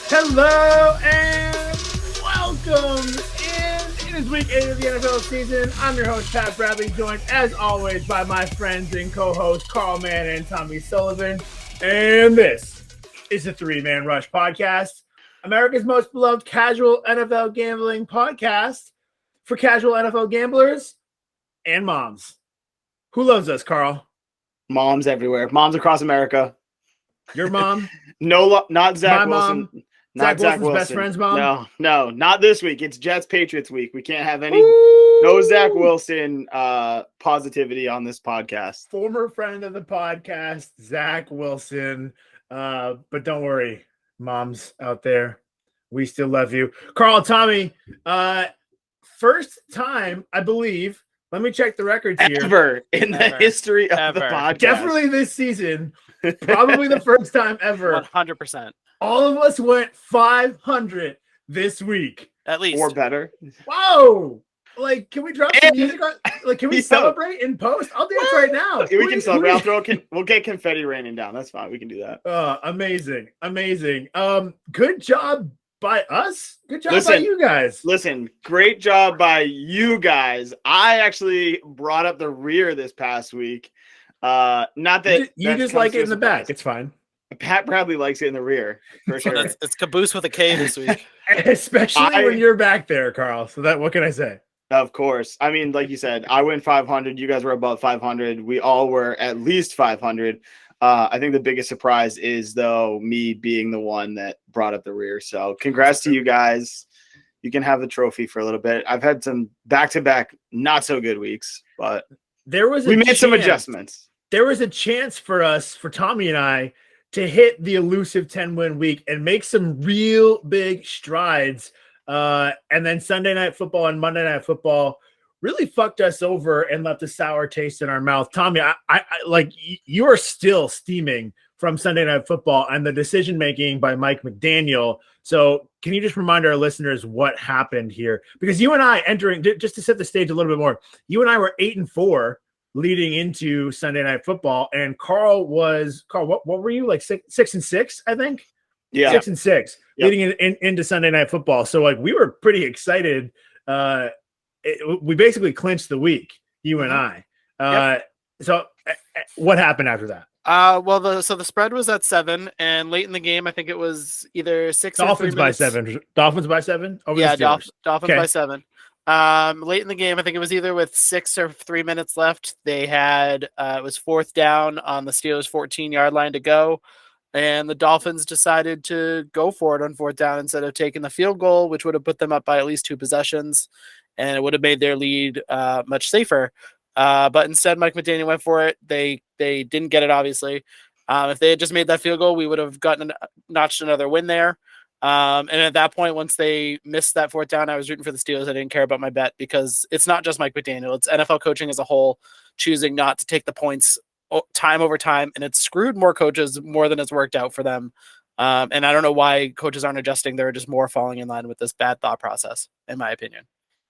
Hello and welcome in. It is week 8 of the NFL season. I'm your host, Pat Bradley, joined as always by my friends and co-hosts Carl Mann and Tommy Sullivan. And this is the Three Man Rush Podcast, America's most beloved casual NFL gambling podcast for casual NFL gamblers and moms. Who loves us, Carl? Moms everywhere. Moms across America. Your mom? No, not Zach My Wilson. mom? Not Zach Wilson's best friend's mom? No, not this week. It's Jets Patriots week. We can't have any Woo! no Zach Wilson positivity on this podcast. Former friend of the podcast, Zach Wilson. But don't worry, moms out there. We still love you. Carl, Tommy, first time, I believe, let me check the records here. Ever in the history of the podcast. Definitely this season. Probably the first time ever. 100%. All of us went 500 this week. At least. Or better. Whoa! Like, can we drop some music on? Like, can we celebrate in post? I'll dance right now. We can celebrate. We'll get confetti raining down. That's fine. We can do that. Amazing. Good job by us. Good job by you guys. Listen, great job by you guys. I actually brought up the rear this past week. Not that you just like it in the back. It's fine. Pat Bradley likes it in the rear for sure. It's caboose with a K this week. Especially when you're back there, Carl. So what can I say? Of course. I mean, like you said, I went 500. You guys were about 500. We all were at least 500. I think the biggest surprise is, though, me being the one that brought up the rear. So congrats to you guys. You can have the trophy for a little bit. I've had some back-to-back not so good weeks, but we made some adjustments. There was a chance for us, for Tommy and I, to hit the elusive 10-win week and make some real big strides. And then Sunday Night Football and Monday Night Football really fucked us over and left a sour taste in our mouth. Tommy, I like, you are still steaming from Sunday Night Football and the decision-making by Mike McDaniel. So can you just remind our listeners what happened here? Because you and I just to set the stage a little bit more, you and I were 8-4 leading into Sunday Night Football, and Carl, what were you, like 6-6, I think? Yeah. 6-6 leading into Sunday Night Football. So like, we were pretty excited. We basically clinched the week, you and I. So what happened after that? So the spread was at 7, and late in the game, I think it was either 6 Dolphins or 3 minutes. by 7. Dolphins by 7? Dolphins by 7. Late in the game, I think it was either with 6 or 3 minutes left. They had it was 4th down on the Steelers' 14-yard line to go, and the Dolphins decided to go for it on 4th down instead of taking the field goal, which would have put them up by at least 2 possessions, and it would have made their lead much safer. But instead, Mike McDaniel went for it. They didn't get it, obviously. If they had just made that field goal, we would have notched another win there. And at that point, once they missed that 4th down, I was rooting for the Steelers. I didn't care about my bet because it's not just Mike McDaniel. It's NFL coaching as a whole choosing not to take the points time over time, and it's screwed more coaches more than it's worked out for them. And I don't know why coaches aren't adjusting. They're just more falling in line with this bad thought process, in my opinion.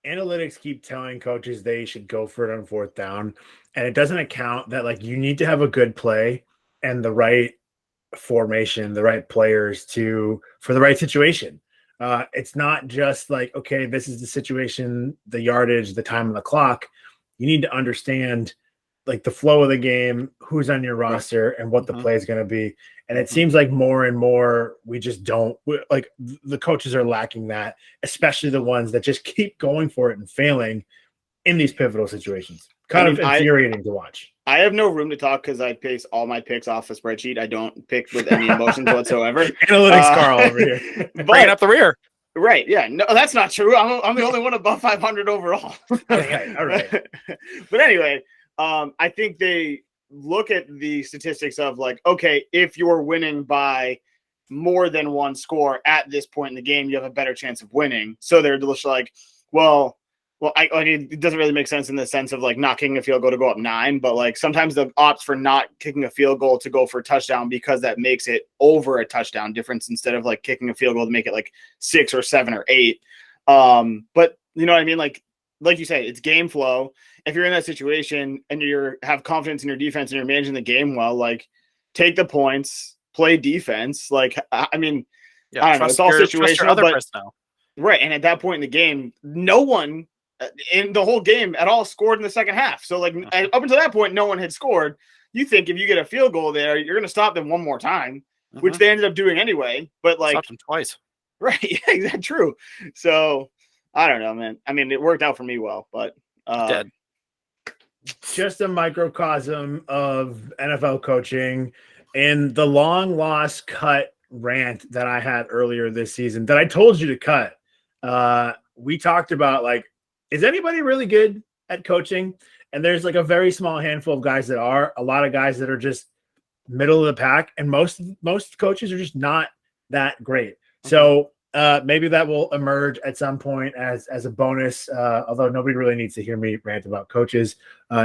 Analytics keep telling coaches they should go for it on 4th down, and it doesn't account that, like, you need to have a good play and the right formation, the right players for the right situation. It's not just like, okay, this is the situation, the yardage, the time on the clock. You need to understand, like, the flow of the game, who's on your roster, and what the play is going to be. And it seems like more and more we just don't, like, the coaches are lacking that, especially the ones that just keep going for it and failing in these pivotal situations. Kind of infuriating to watch. I have no room to talk because I base all my picks off a spreadsheet. I don't pick with any emotions whatsoever. Analytics Carl over here. Bringing up the rear. Right. Yeah. No, that's not true. I'm the only one above 500 overall. All right. But anyway, I think they look at the statistics of, like, okay, if you're winning by more than one score at this point in the game, you have a better chance of winning. So they're just like, well, Well, I mean, it doesn't really make sense in the sense of like not kicking a field goal to go up 9, but like sometimes they'll opt for not kicking a field goal to go for a touchdown because that makes it over a touchdown difference instead of like kicking a field goal to make it like 6 or 7 or 8. But you know what I mean? Like you say, it's game flow. If you're in that situation and have confidence in your defense and you're managing the game well, like take the points, play defense. Like, I mean, I don't know. It's all situational, but personnel. Right. And at that point in the game, no one in the whole game at all scored in the second half. So like up until that point, no one had scored. You think if you get a field goal there, you're going to stop them one more time, which they ended up doing anyway. But like stopped them twice. Right. Yeah, exactly. True. So I don't know, man. I mean, it worked out for me well, but just a microcosm of NFL coaching and the long lost cut rant that I had earlier this season that I told you to cut. We talked about like, is anybody really good at coaching? And there's like a very small handful of guys that are, a lot of guys that are just middle of the pack, and most coaches are just not that great. So maybe that will emerge at some point as a bonus. Although nobody really needs to hear me rant about coaches.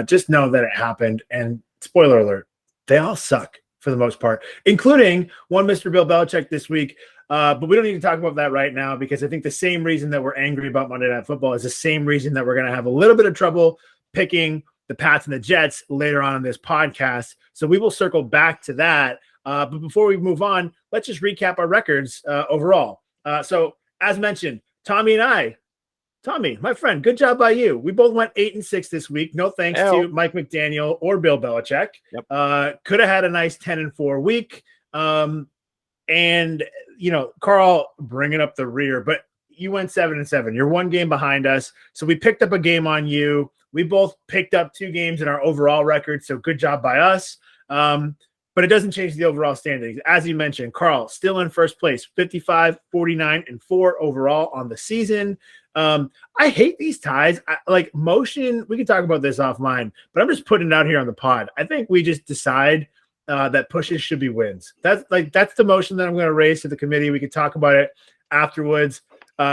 Just know that it happened. And spoiler alert, they all suck for the most part, including one Mr. Bill Belichick this week. But we don't need to talk about that right now because I think the same reason that we're angry about Monday Night Football is the same reason that we're going to have a little bit of trouble picking the Pats and the Jets later on in this podcast. So we will circle back to that. But before we move on, let's just recap our records overall. So as mentioned, Tommy, my friend, good job by you. We both went 8-6 this week. No thanks to Mike McDaniel or Bill Belichick. Yep. Could have had a nice 10-4 week. And you know, Carl bringing up the rear, but you went 7-7. You're one game behind us. So we picked up a game on you. We both picked up 2 games in our overall record. So good job by us. But it doesn't change the overall standings. As you mentioned, Carl still in first place, 55, 49, and 4 overall on the season. I hate these ties. Like motion, we can talk about this offline, but I'm just putting it out here on the pod. I think we just decide that pushes should be wins. That's the motion that I'm going to raise to the committee. We could talk about it afterwards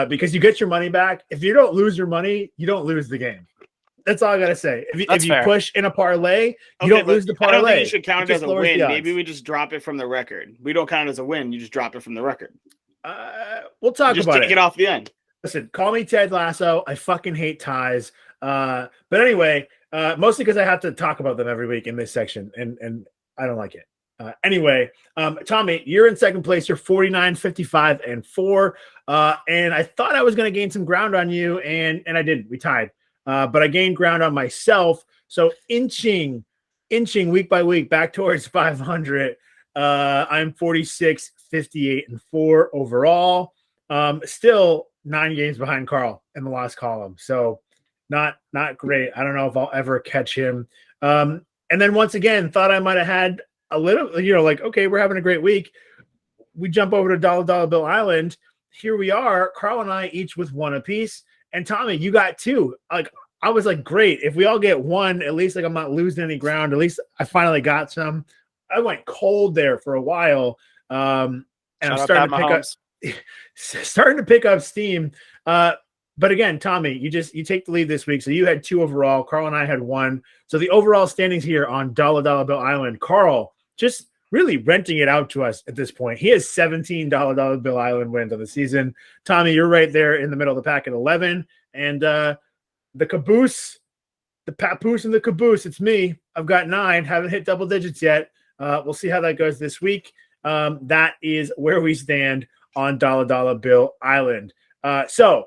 because you get your money back. If you don't lose your money, you don't lose the game. That's all I got to say. If you push in a parlay, you don't lose the parlay. I don't think you should count it as a win. Maybe we just drop it from the record. We don't count it as a win. You just drop it from the record. We'll talk about it. Just take it off the end. Listen, call me Ted Lasso. I fucking hate ties. But anyway, mostly because I have to talk about them every week in this section, and I don't like it. Anyway, Tommy, you're in second place. You're 49, 55, and 4. And I thought I was going to gain some ground on you, and I didn't. We tied. But I gained ground on myself. So inching week by week back towards 500. I'm 46, 58, and 4 overall. Still 9 games behind Carl in the last column. So not great. I don't know if I'll ever catch him. And then once again, thought I might have had a little, like, okay, we're having a great week. We jump over to Dollar Bill Island. Here we are, Carl and I each with 1 apiece. And Tommy, you got 2. Like, I was like, great. If we all get 1, at least like I'm not losing any ground. At least I finally got some. I went cold there for a while. And I'm starting to pick up steam. But again, Tommy, you take the lead this week. So you had 2 overall. Carl and I had 1. So the overall standings here on Dollar Bill Island, Carl just really renting it out to us at this point. He has 17 Dollar Bill Island wins on the season. Tommy, you're right there in the middle of the pack at 11. And the caboose, the papoose and the caboose, it's me. I've got 9. Haven't hit double digits yet. We'll see how that goes this week. That is where we stand on Dollar Bill Island. So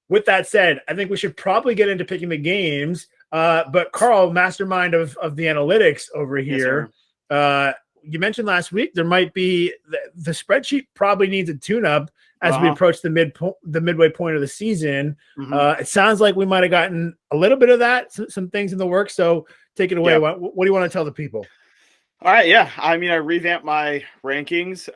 with that said, I think we should probably get into picking the games. But Carl, mastermind of the analytics over here, yes, you mentioned last week there might be the spreadsheet probably needs a tune-up as we approach the midway point of the season. It sounds like we might have gotten a little bit of that, some things in the works. So take it away. What do you want to tell the people? All right. Yeah. I mean, I revamped my rankings.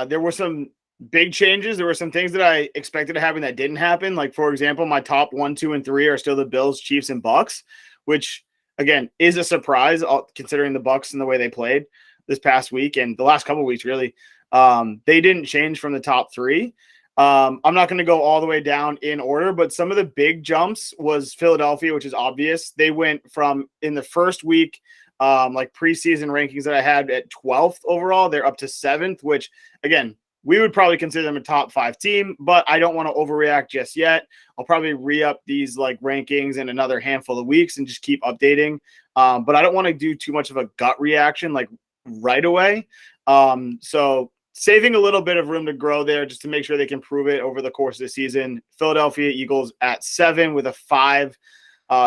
There were some big changes. There were some things that I expected to happen that didn't happen. Like, for example, my top 1, 2, and 3 are still the Bills, Chiefs, and Bucks, which again is a surprise considering the Bucks and the way they played this past week and the last couple of weeks. Really, they didn't change from the top 3. I'm not going to go all the way down in order, but some of the big jumps was Philadelphia, which is obvious. They went from in the first week, like preseason rankings that I had at 12th overall, they're up to 7th, which again, we would probably consider them a top 5 team, but I don't want to overreact just yet. I'll probably re-up these like rankings in another handful of weeks and just keep updating. But I don't want to do too much of a gut reaction like right away. So saving a little bit of room to grow there just to make sure they can prove it over the course of the season. Philadelphia Eagles at 7 with a 5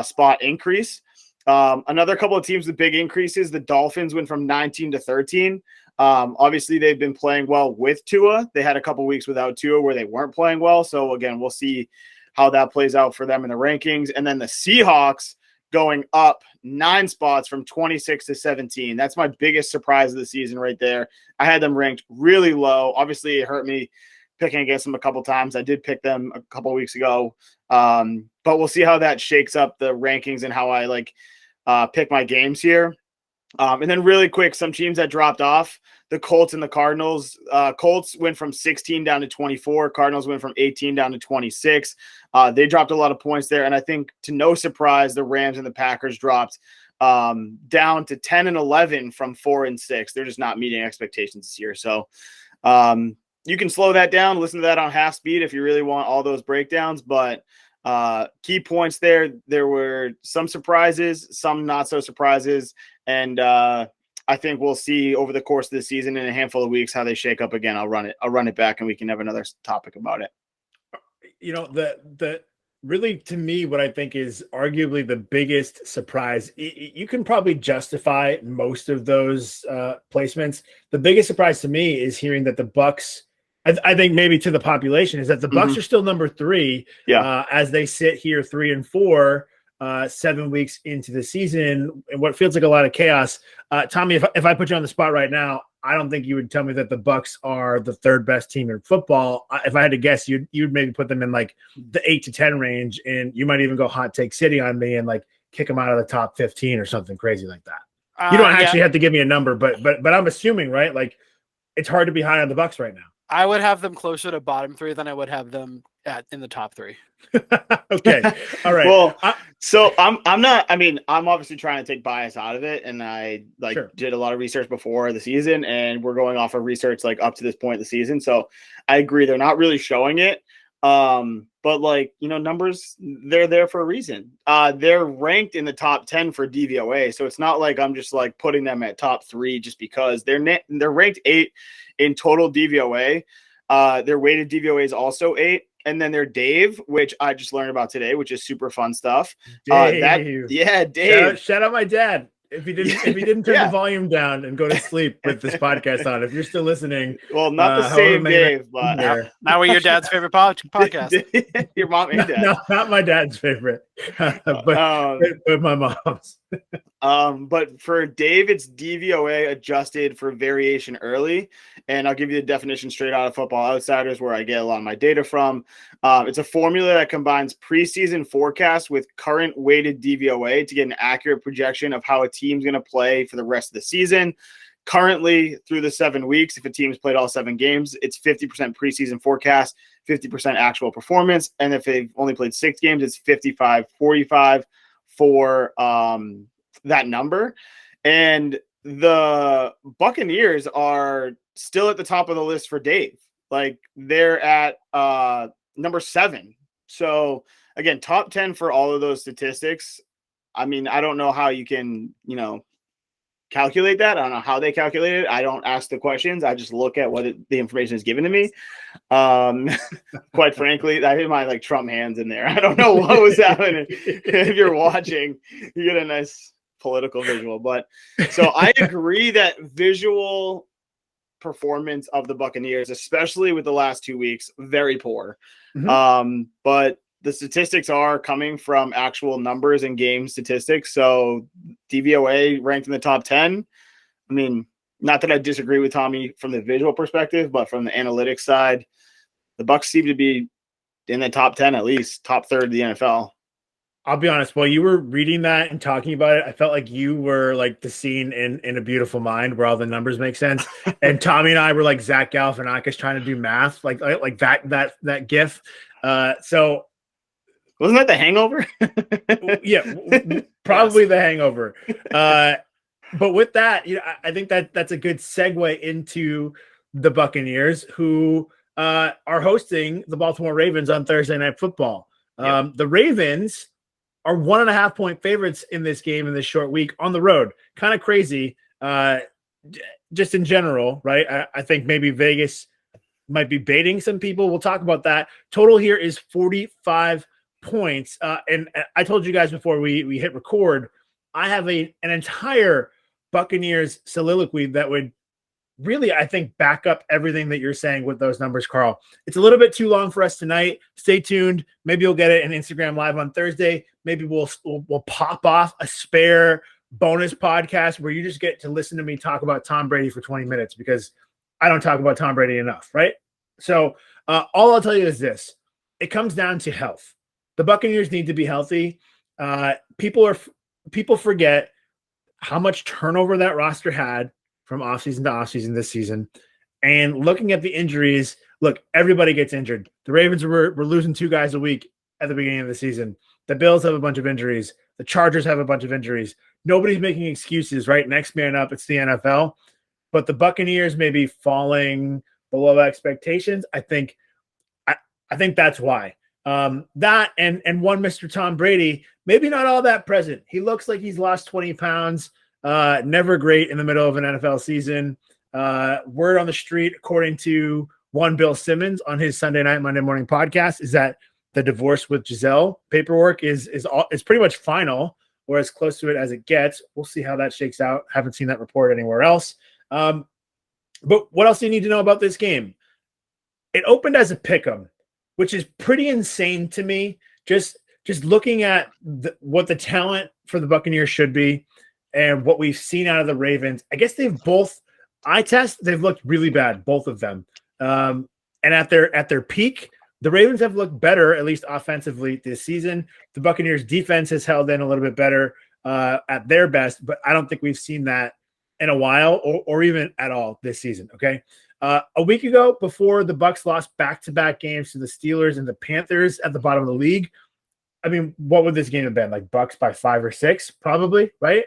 spot increase. Another couple of teams with big increases. The Dolphins went from 19 to 13. Obviously, they've been playing well with Tua. They had a couple weeks without Tua where they weren't playing well. So, again, we'll see how that plays out for them in the rankings. And then the Seahawks going up 9 spots from 26 to 17. That's my biggest surprise of the season right there. I had them ranked really low. Obviously, it hurt me picking against them a couple times. I did pick them a couple weeks ago. But we'll see how that shakes up the rankings and how I pick my games here. And then really quick, some teams that dropped off, the Colts and the Cardinals. Colts went from 16 down to 24. Cardinals went from 18 down to 26. They dropped a lot of points there. And I think to no surprise, the Rams and the Packers dropped down to 10 and 11 from 4 and 6. They're just not meeting expectations this year. So you can slow that down, listen to that on half speed if you really want all those breakdowns. But key points there were some surprises, some not so surprises. And I think we'll see over the course of the season in a handful of weeks how they shake up again. I'll run it back and we can have another topic about it. You know, the really, to me, what I think is arguably the biggest surprise, you can probably justify most of those placements. The biggest surprise to me is hearing that the Bucs, I think maybe to the population, is that the Bucs are still number 3 as they sit here 3 and 4, 7 weeks into the season, and what feels like a lot of chaos. Tommy, if I put you on the spot right now, I don't think you would tell me that the Bucs are the 3rd best team in football. If I had to guess, you'd maybe put them in like the 8 to 10 range, and you might even go hot take city on me and like kick them out of the top 15 or something crazy like that. You don't actually have to give me a number, but I'm assuming, right? Like it's hard to be high on the Bucs right now. I would have them closer to bottom 3 than I would have them in the top 3. Okay. All right. Well, so I'm not, I mean, I'm obviously trying to take bias out of it. And I did a lot of research before the season, and we're going off of research like up to this point in the season. So I agree. They're not really showing it. But numbers, they're there for a reason. They're ranked in the top 10 for DVOA. So it's not like I'm just like putting them at top 3 just because they're ranked 8 in total DVOA. Their weighted DVOA is also 8. And then their Dave, which I just learned about today, which is super fun stuff. Dave. Dave. Shout out my dad. If he didn't turn the volume down and go to sleep with this podcast on, if you're still listening. Well, not the same Dave, but now we're your dad's favorite podcast. Your mom and dad. Not my dad's favorite, but my mom's. But for Dave, it's DVOA adjusted for variation early. And I'll give you the definition straight out of Football Outsiders, where I get a lot of my data from. It's a formula that combines preseason forecast with current weighted DVOA to get an accurate projection of how a team's going to play for the rest of the season. Currently, through the 7 weeks, if a team's played all 7 games, it's 50% preseason forecast, 50% actual performance. And if they've only played 6 games, it's 55-45 for that number. And the Buccaneers are still at the top of the list for Dave. Like they're at number 7. So again, top 10 for all of those statistics. I mean, I don't know how you can, calculate that. I don't know how they calculate it. I don't ask the questions. I just look at what the information is given to me. Quite frankly, I hit my Trump hands in there. I don't know what was happening. If you're watching, you get a nice political visual. But so I agree that visual performance of the Buccaneers, especially with the last 2 weeks, very poor. But the statistics are coming from actual numbers and game statistics. So DVOA ranked in the top 10. I mean, not that I disagree with Tommy from the visual perspective, but from the analytics side, the Bucs seem to be in the top 10, at least top third of the NFL. I'll be honest. While you were reading that and talking about it, I felt like you were like the scene in A Beautiful Mind where all the numbers make sense. And Tommy and I were like Zach Galifianakis trying to do math, like that GIF. So wasn't that The Hangover? Yeah, probably The Hangover. But with that, I think that's a good segue into the Buccaneers, who are hosting the Baltimore Ravens on Thursday Night Football. The Ravens are 1.5 point favorites in this game in this short week on the road. Kind of crazy, just in general, right? I think maybe Vegas might be baiting some people. We'll talk about that. Total here is 45 points. And I told you guys before we hit record, I have an entire Buccaneers soliloquy that would really, I think, back up everything that you're saying with those numbers, Carl. It's a little bit too long for us tonight. Stay tuned. Maybe you'll get it in Instagram Live on Thursday. Maybe we'll pop off a spare bonus podcast where you just get to listen to me talk about Tom Brady for 20 minutes because I don't talk about Tom Brady enough, right? So all I'll tell you is this. It comes down to health. The Buccaneers need to be healthy. People forget how much turnover that roster had from offseason to offseason this season. And looking at the injuries, look, everybody gets injured. The Ravens were losing 2 guys a week at the beginning of the season. The Bills have a bunch of injuries. The Chargers have a bunch of injuries. Nobody's making excuses, right? Next man up, it's the NFL. But the Buccaneers may be falling below expectations. I think that's why. That and one Mr. Tom Brady, maybe not all that present. He looks like he's lost 20 pounds. Never great in the middle of an NFL season. Word on the street, according to one Bill Simmons on his Sunday night, Monday morning podcast, is that the divorce with Giselle paperwork is pretty much final, or as close to it as it gets. We'll see how that shakes out. Haven't seen that report anywhere else. But what else do you need to know about this game? It opened as a pick'em, which is pretty insane to me. Just looking at what the talent for the Buccaneers should be and what we've seen out of the Ravens. I guess they've looked really bad, both of them. And at their peak, the Ravens have looked better, at least offensively this season. The Buccaneers defense has held in a little bit better at their best, but I don't think we've seen that in a while or even at all this season. Okay. A week ago, before the Bucs lost back-to-back games to the Steelers and the Panthers at the bottom of the league, I mean, what would this game have been? Like Bucs by 5 or 6, probably, right?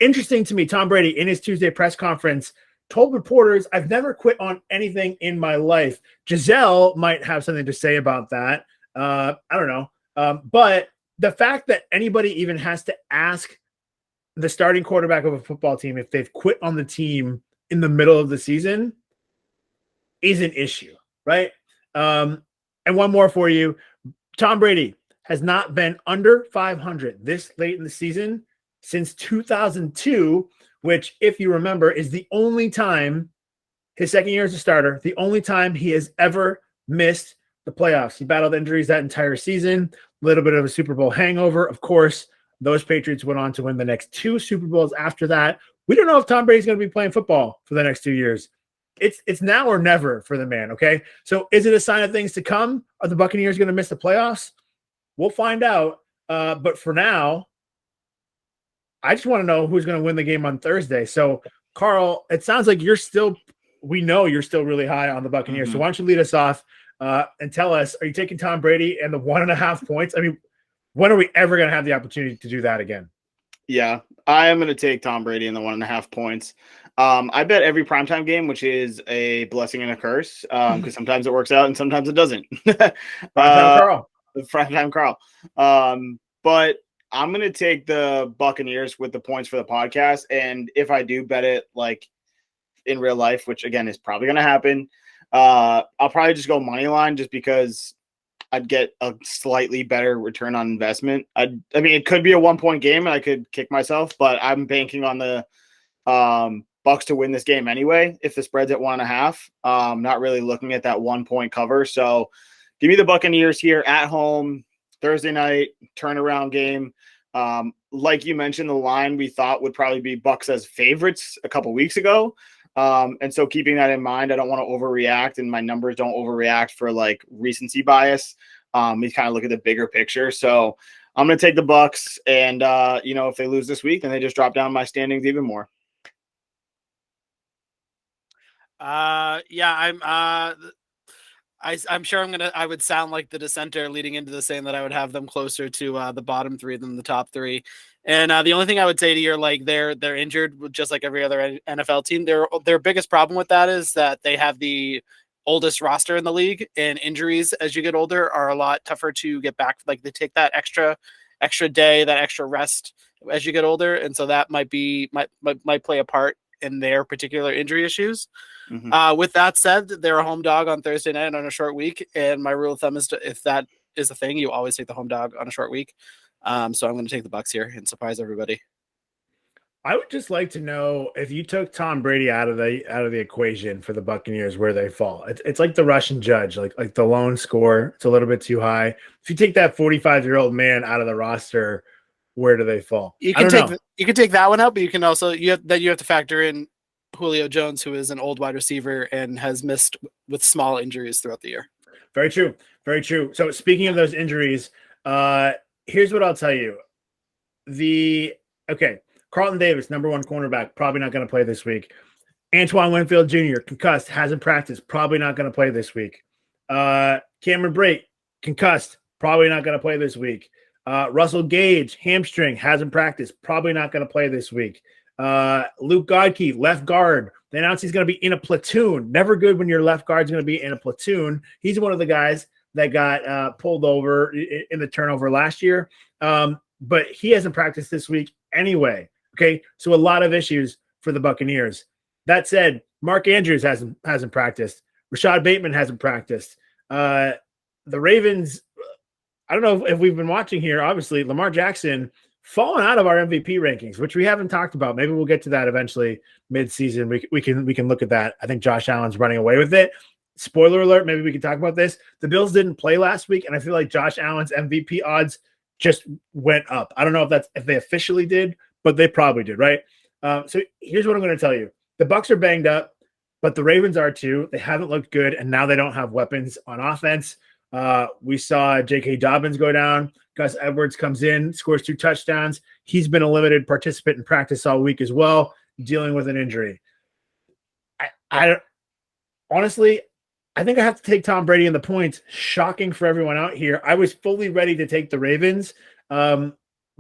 Interesting to me, Tom Brady in his Tuesday press conference told reporters, "I've never quit on anything in my life." Giselle might have something to say about that. I don't know. But the fact that anybody even has to ask the starting quarterback of a football team if they've quit on the team in the middle of the season is an issue, right? And one more for you. Tom Brady has not been under 500 this late in the season since 2002, which, if you remember, is the only time, his second year as a starter, the only time he has ever missed the playoffs. He battled injuries that entire season, a little bit of a Super Bowl hangover. Of course, those Patriots went on to win the next 2 Super Bowls after that. We don't know if Tom Brady's going to be playing football for the next 2 years. It's now or never for the man, okay? So is it a sign of things to come? Are the Buccaneers going to miss the playoffs? We'll find out. But for now, I just want to know who's going to win the game on Thursday. So, Carl, it sounds like we know you're still really high on the Buccaneers. Mm-hmm. So why don't you lead us off and tell us, are you taking Tom Brady and the 1.5 points? I mean, when are we ever going to have the opportunity to do that again? Yeah, I am going to take Tom Brady in the 1.5 points. I bet every primetime game, which is a blessing and a curse, because sometimes it works out and sometimes it doesn't. Primetime Carl. But I'm going to take the Buccaneers with the points for the podcast. And if I do bet it like in real life, which again is probably going to happen, I'll probably just go money line just because I'd get a slightly better return on investment. I mean, it could be a 1-point game and I could kick myself, but I'm banking on the Bucs to win this game anyway. If the spread's at 1.5, not really looking at that 1-point cover. So give me the Buccaneers here at home, Thursday night, turnaround game. Like you mentioned, the line we thought would probably be Bucs as favorites a couple weeks ago. And so keeping that in mind, I don't want to overreact, and my numbers don't overreact for like recency bias. We kind of look at the bigger picture. So I'm going to take the Bucks, and if they lose this week, then they just drop down my standings even more. I'm sure I would sound like the dissenter leading into the saying that I would have them closer to the bottom three than the top three. And the only thing I would say to you, like they're injured just like every other NFL team. Their biggest problem with that is that they have the oldest roster in the league, and injuries as you get older are a lot tougher to get back. Like they take that extra day, that extra rest as you get older. And so that might play a part in their particular injury issues. Mm-hmm. With that said, they're a home dog on Thursday night on a short week. And my rule of thumb is if that is a thing, you always take the home dog on a short week. So I'm going to take the Bucks here and surprise everybody. I would just like to know if you took Tom Brady out of the equation for the Buccaneers, where they fall. It's like the Russian judge, like the lone score. It's a little bit too high. If you take that 45-year-old man out of the roster, where do they fall? You can take that one out, but you can also you have to factor in Julio Jones, who is an old wide receiver and has missed with small injuries throughout the year. Very true. Very true. So speaking of those injuries, here's what I'll tell you. Carlton Davis, number one cornerback, probably not going to play this week. Antoine Winfield Jr., concussed, hasn't practiced, probably not going to play this week. Cameron Brate, concussed, probably not going to play this week. Russell Gage, hamstring, hasn't practiced, probably not going to play this week. Luke Godke, left guard. They announced he's going to be in a platoon. Never good when your left guard's going to be in a platoon. He's one of the guys that got pulled over in the turnover last year. But he hasn't practiced this week anyway. Okay, so a lot of issues for the Buccaneers. That said, Mark Andrews hasn't practiced. Rashad Bateman hasn't practiced. The Ravens, I don't know if we've been watching here. Obviously, Lamar Jackson fallen out of our MVP rankings, which we haven't talked about. Maybe we'll get to that eventually mid-season. We can look at that. I think Josh Allen's running away with it. Spoiler alert, maybe we can talk about this. The Bills didn't play last week, and I feel like Josh Allen's MVP odds just went up. I don't know if they officially did, but they probably did, right? So here's what I'm going to tell you. The Bucs are banged up, but the Ravens are too. They haven't looked good, and now they don't have weapons on offense. We saw J.K. Dobbins go down. Gus Edwards comes in, scores 2 touchdowns. He's been a limited participant in practice all week as well, dealing with an injury. Honestly, I think I have to take Tom Brady in the points. Shocking for everyone out here. I was fully ready to take the Ravens. But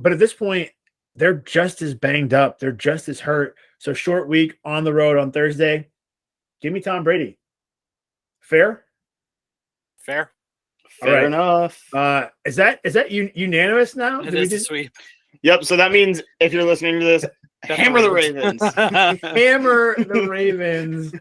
at this point, they're just as banged up. They're just as hurt. So short week on the road on Thursday. Give me Tom Brady. Fair? Fair. Fair enough. Is that unanimous now? It is a sweep. Yep. So that means if you're listening to this, hammer the Ravens. Hammer the Ravens.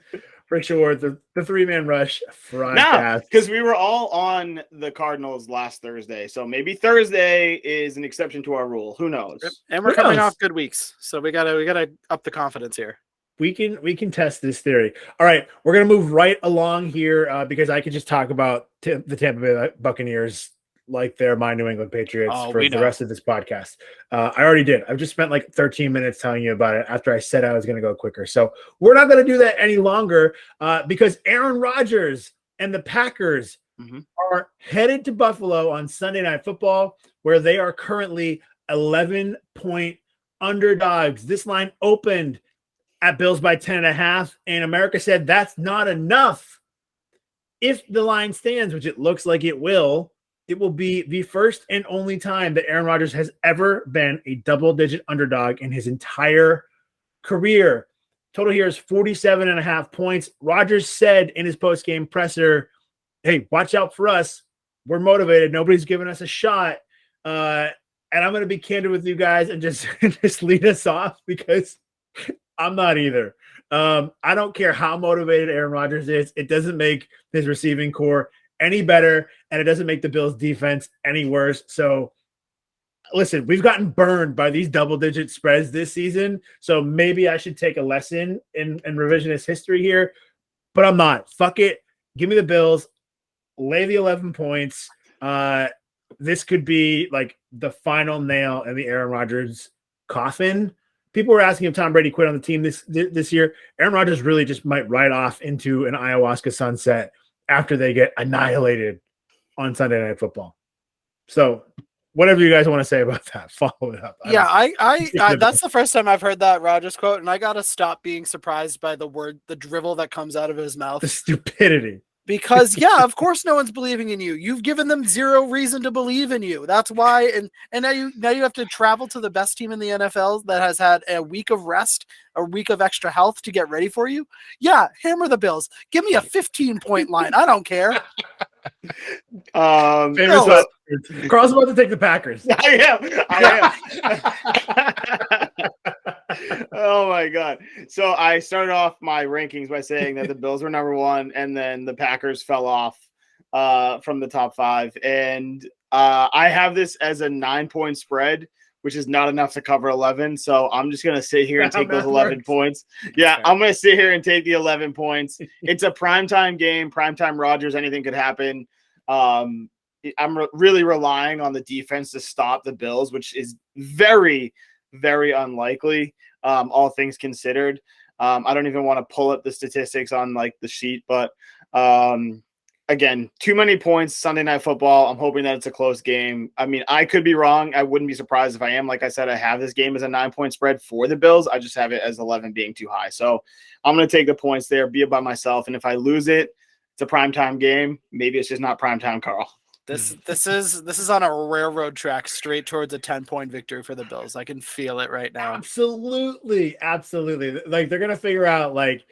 For sure, the 3-man rush now, because we were all on the Cardinals last Thursday, so maybe Thursday is an exception to our rule. Who knows? And we're coming off good weeks, so we gotta up the confidence here. We can test this theory. All right, we're gonna move right along here because I could just talk about the Tampa Bay Buccaneers like they're my New England Patriots for the rest of this podcast. I already did. I've just spent like 13 minutes telling you about it after I said I was going to go quicker. So we're not going to do that any longer because Aaron Rodgers and the Packers are headed to Buffalo on Sunday Night Football, where they are currently 11-point underdogs. This line opened at Bills by 10.5, and America said that's not enough. If the line stands, which it looks like it will be the first and only time that Aaron Rodgers has ever been a double-digit underdog in his entire career. Total here is 47.5 points. Rodgers said in his post-game presser, hey, watch out for us. We're motivated. Nobody's giving us a shot. And I'm going to be candid with you guys and just lead us off because I'm not either. I don't care how motivated Aaron Rodgers is. It doesn't make his receiving core any better, and it doesn't make the Bills defense any worse. So listen, we've gotten burned by these double-digit spreads this season, so maybe I should take a lesson in revisionist history here, but I'm not. Fuck it. Give me the Bills. Lay the 11 points. This could be like the final nail in the Aaron Rodgers coffin. People were asking if Tom Brady quit on the team this year. Aaron Rodgers really just might ride off into an ayahuasca sunset after they get annihilated on Sunday Night Football. So whatever you guys want to say about that, follow it up. Yeah, I that's the first time I've heard that Rodgers quote, and I gotta stop being surprised by the drivel that comes out of his mouth. The stupidity. Because yeah, of course no one's believing in you. You've given them zero reason to believe in you. That's why, and now you have to travel to the best team in the NFL that has had a week of rest, a week of extra health to get ready for you. Yeah, hammer the Bills. Give me a 15-point line. I don't care. Carl's about to take the Packers. I am. Oh my god. So I started off my rankings by saying that the Bills were number 1 and then the Packers fell off from the top 5. And I have this as a 9-point spread, which is not enough to cover 11. So I'm just gonna sit here and take those 11 points. Yeah, I'm gonna sit here and take the 11 points. It's a primetime game, primetime Rodgers, anything could happen. I'm really relying on the defense to stop the Bills, which is very, very unlikely, all things considered. I don't even want to pull up the statistics on like the sheet, but again, too many points, Sunday Night Football. I'm hoping that it's a close game. I mean, I could be wrong. I wouldn't be surprised if I am. Like I said, I have this game as a 9-point spread for the Bills. I just have it as 11 being too high. So I'm going to take the points there, be it by myself. And if I lose it, it's a primetime game. Maybe it's just not primetime, Carl. This is on a railroad track straight towards a 10-point victory for the Bills. I can feel it right now. Absolutely. Like they're gonna figure out like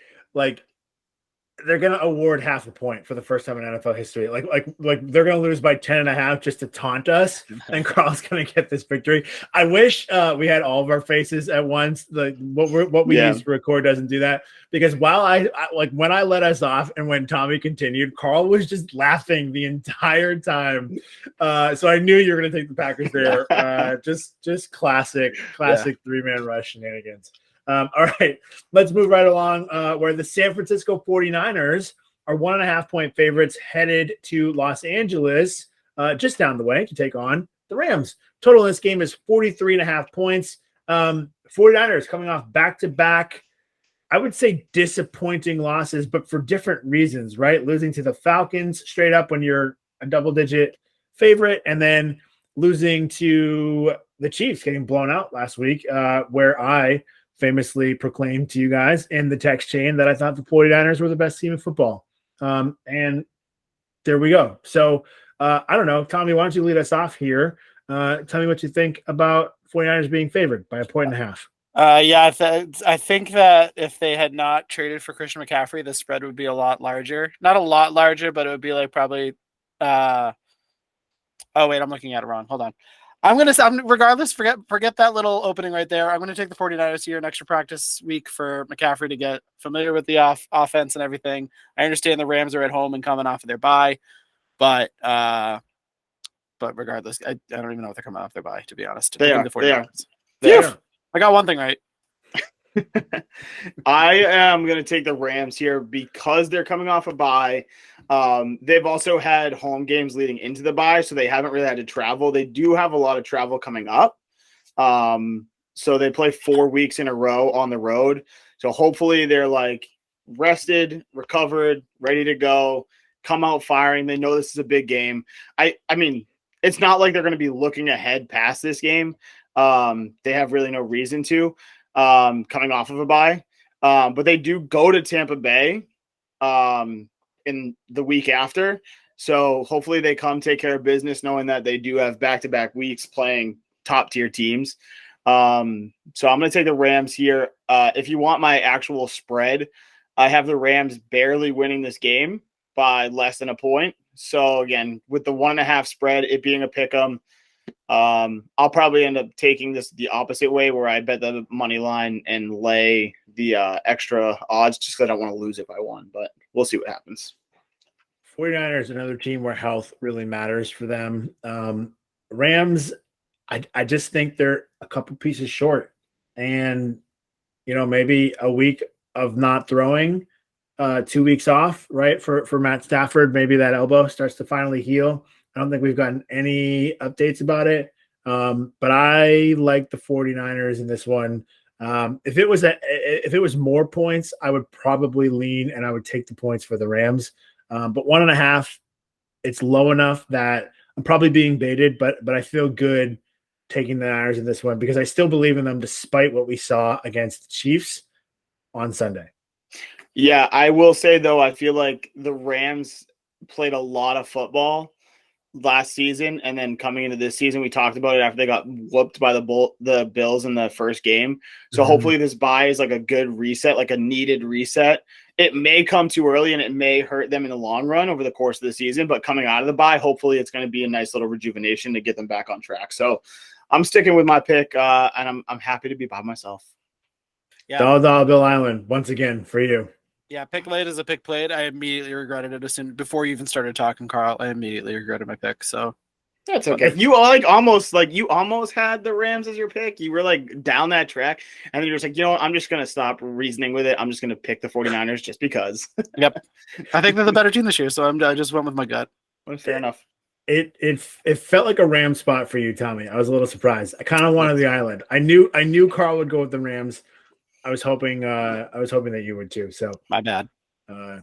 they're gonna award half a point for the first time in NFL history. Like they're gonna lose by 10.5 just to taunt us, and Carl's gonna get this victory. I wish we had all of our faces at once. Like what we use to record doesn't do that, because while I like when I let us off and when Tommy continued, Carl was just laughing the entire time. So I knew you were gonna take the Packers there. Just classic 3-man rush shenanigans. All right, let's move right along where the San Francisco 49ers are 1.5-point favorites headed to Los Angeles, just down the way, to take on the Rams. Total in this game is 43.5 points. 49ers coming off back-to-back, I would say disappointing losses, but for different reasons, right? Losing to the Falcons straight up when you're a double-digit favorite, and then losing to the Chiefs, getting blown out last week, where I famously proclaimed to you guys in the text chain that I thought the 49ers were the best team in football. And there we go. So I don't know. Tommy, why don't you lead us off here? Tell me what you think about 49ers being favored by 1.5. I think that if they had not traded for Christian McCaffrey, the spread would be a lot larger. Not a lot larger, but it would be like probably oh wait, I'm looking at it wrong. Hold on. I'm regardless, forget that little opening right there. I'm going to take the 49ers here, an extra practice week for McCaffrey to get familiar with the offense and everything. I understand the Rams are at home and coming off of their bye, but regardless, I don't even know if they're coming off their bye, to be honest. They are. I got one thing right. I am going to take the Rams here because they're coming off a bye. They've also had home games leading into the bye, so they haven't really had to travel. They do have a lot of travel coming up. So they play 4 weeks in a row on the road. So hopefully they're like rested, recovered, ready to go, come out firing. They know this is a big game. I mean, it's not like they're going to be looking ahead past this game. They have really no reason to. Coming off of a bye. But they do go to Tampa Bay in the week after. So hopefully they come take care of business, knowing that they do have back-to-back weeks playing top-tier teams. So I'm going to take the Rams here. If you want my actual spread, I have the Rams barely winning this game by less than a point. So again, with the 1.5 spread, it being a pick 'em, I'll probably end up taking this the opposite way, where I bet the money line and lay the extra odds, just because I don't want to lose if I won, but we'll see what happens. 49ers, another team where health really matters for them. Rams, I just think they're a couple pieces short, and maybe a week of not throwing, 2 weeks off, right, for Matt Stafford. Maybe that elbow starts to finally heal. I don't think we've gotten any updates about it, but I like the 49ers in this one. If it was more points, I would probably lean and I would take the points for the Rams. But 1.5, it's low enough that I'm probably being baited, but I feel good taking the Niners in this one because I still believe in them despite what we saw against the Chiefs on Sunday. Yeah, I will say though, I feel like the Rams played a lot of football last season, and then coming into this season, we talked about it after they got whooped by the Bills in the first game. So hopefully this bye is like a good reset, like a needed reset. It may come too early and it may hurt them in the long run over the course of the season, but coming out of the bye, hopefully it's going to be a nice little rejuvenation to get them back on track. So I'm sticking with my pick, and I'm happy to be by myself. Yeah, Dollar Bill Island once again for you. Yeah, pick late is a pick played. I immediately regretted it as soon before you even started talking, Carl. I immediately regretted my pick. So that's okay. You almost had the Rams as your pick. You were like down that track, and then you're just like, I'm just gonna stop reasoning with it. I'm just gonna pick the 49ers just because. Yep, I think they're the better team this year, so I just went with my gut. Well, fair enough. It felt like a Ram spot for you, Tommy. I was a little surprised. I kind of wanted the Island. I knew Carl would go with the Rams. I was hoping that you would too. So my bad.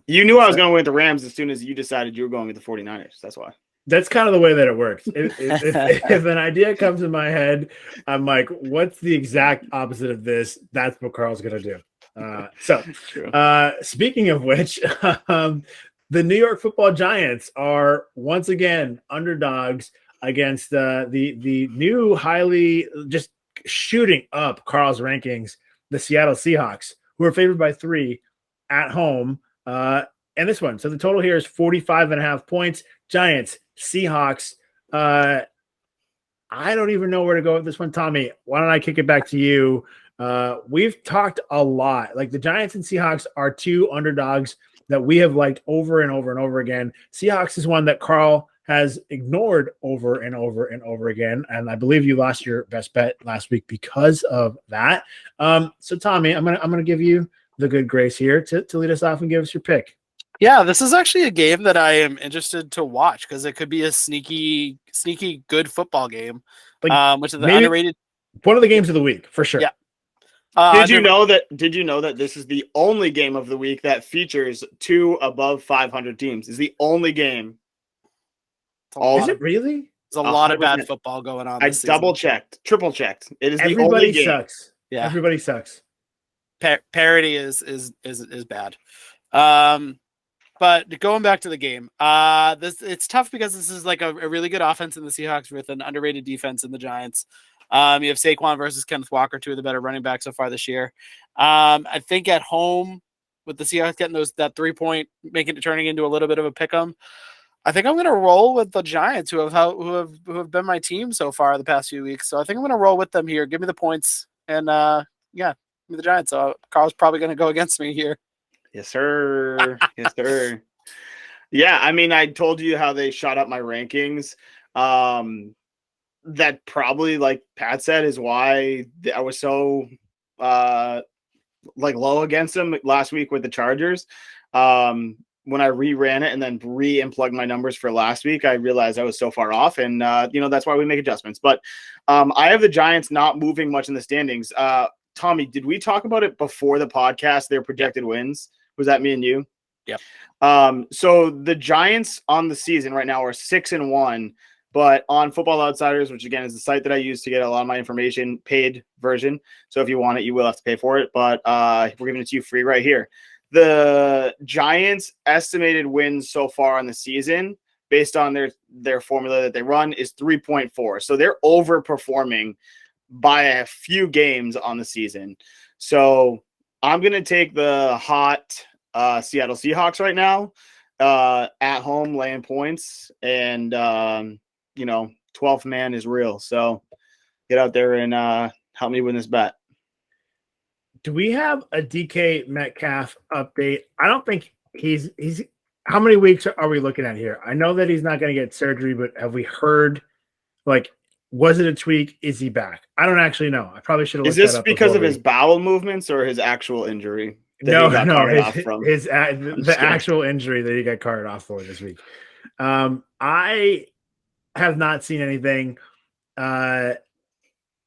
You knew I was going with the Rams as soon as you decided you were going with the 49ers. That's why. That's kind of the way that it works. If an idea comes in my head, I'm like, what's the exact opposite of this? That's what Carl's going to do. Speaking of which, the New York Football Giants are once again underdogs against the new highly just shooting up Carl's rankings, the Seattle Seahawks, who are favored by 3 at home. And this one. So the total here is 45.5 points. Giants, Seahawks. I don't even know where to go with this one, Tommy. Why don't I kick it back to you? We've talked a lot. Like the Giants and Seahawks are 2 underdogs that we have liked over and over and over again. Seahawks is one that Carl has ignored over and over and over again. And I believe you lost your best bet last week because of that. So Tommy, I'm gonna give you the good grace here to lead us off and give us your pick. Yeah, this is actually a game that I am interested to watch because it could be a sneaky good football game. Which is the underrated one of the games of the week for sure. Yeah. Did you know that this is the only game of the week that features 2 above 500 teams? Is the only game. Is it really? There's a lot of bad football going on. I double checked, triple checked. It is the only game. Sucks. Yeah, everybody sucks. Parity is bad. But going back to the game, it's tough because this is like a really good offense in the Seahawks with an underrated defense in the Giants. You have Saquon versus Kenneth Walker, 2 of the better running backs so far this year. I think at home with the Seahawks getting that 3-point, turning into a little bit of a pick 'em. I think I'm going to roll with the Giants, who have been my team so far the past few weeks. So I think I'm going to roll with them here. Give me the points, and give me the Giants. So Carl's probably going to go against me here. Yes, sir. Yes, sir. Yeah, I mean, I told you how they shot up my rankings. That probably, like Pat said, is why I was so low against them last week with the Chargers. When I reran it and then re-unplugged my numbers for last week, I realized I was so far off, and that's why we make adjustments. But I have the Giants not moving much in the standings. Tommy, did we talk about it before the podcast? Their projected wins. Was that me and you? Yep. So the Giants on the season right now are 6-1, but on Football Outsiders, which again is the site that I use to get a lot of my information, paid version. So if you want it, you will have to pay for it. But we're giving it to you free right here. The Giants' estimated wins so far on the season, based on their formula that they run, is 3.4. So they're overperforming by a few games on the season. So I'm going to take the hot Seattle Seahawks right now at home, laying points. And, 12th man is real. So get out there and help me win this bet. Do we have a DK Metcalf update? I don't think he's how many weeks are we looking at here? I know that he's not going to get surgery, but have we heard, was it a tweak? Is he back? I don't actually know. I probably should have looked that up. Is this because of his bowel movements or his actual injury? No, his actual injury that he got carted off for this week. I have not seen anything. I'm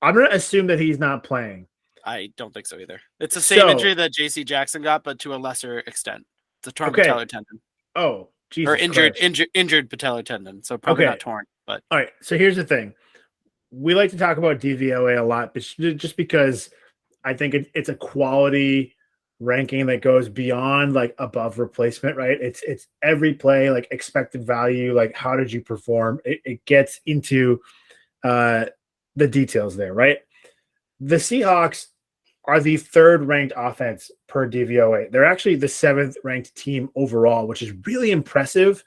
going to assume that he's not playing. I don't think so either. It's the same injury that J.C. Jackson got, but to a lesser extent. It's a torn patellar tendon. Oh, Jesus or injured Christ. injured patellar tendon. So probably not torn. But all right, so here's the thing. We like to talk about DVOA a lot, but just because I think it's a quality ranking that goes beyond like above replacement, right? It's every play, like expected value, like how did you perform? It gets into the details there, right? The Seahawks are the third ranked offense per DVOA. They're actually the seventh ranked team overall, which is really impressive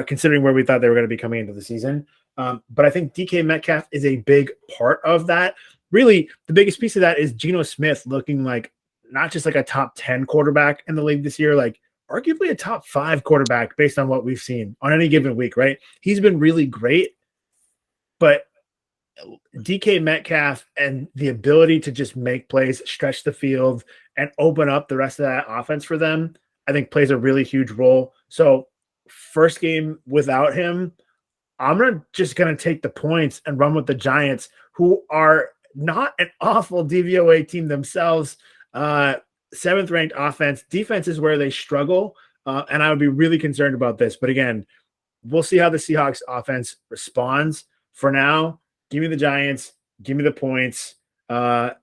considering where we thought they were going to be coming into the season. But I think DK Metcalf is a big part of that. Really, the biggest piece of that is Geno Smith looking like not just like a top 10 quarterback in the league this year, like arguably a top 5 quarterback based on what we've seen on any given week, right? He's been really great, but DK Metcalf and the ability to just make plays, stretch the field, and open up the rest of that offense for them, I think plays a really huge role. So first game without him, I'm just going to take the points and run with the Giants, who are not an awful DVOA team themselves. Seventh ranked offense. Defense is where they struggle, and I would be really concerned about this. But again, we'll see how the Seahawks offense responds. For now, give me the Giants. Give me the points. Yeah,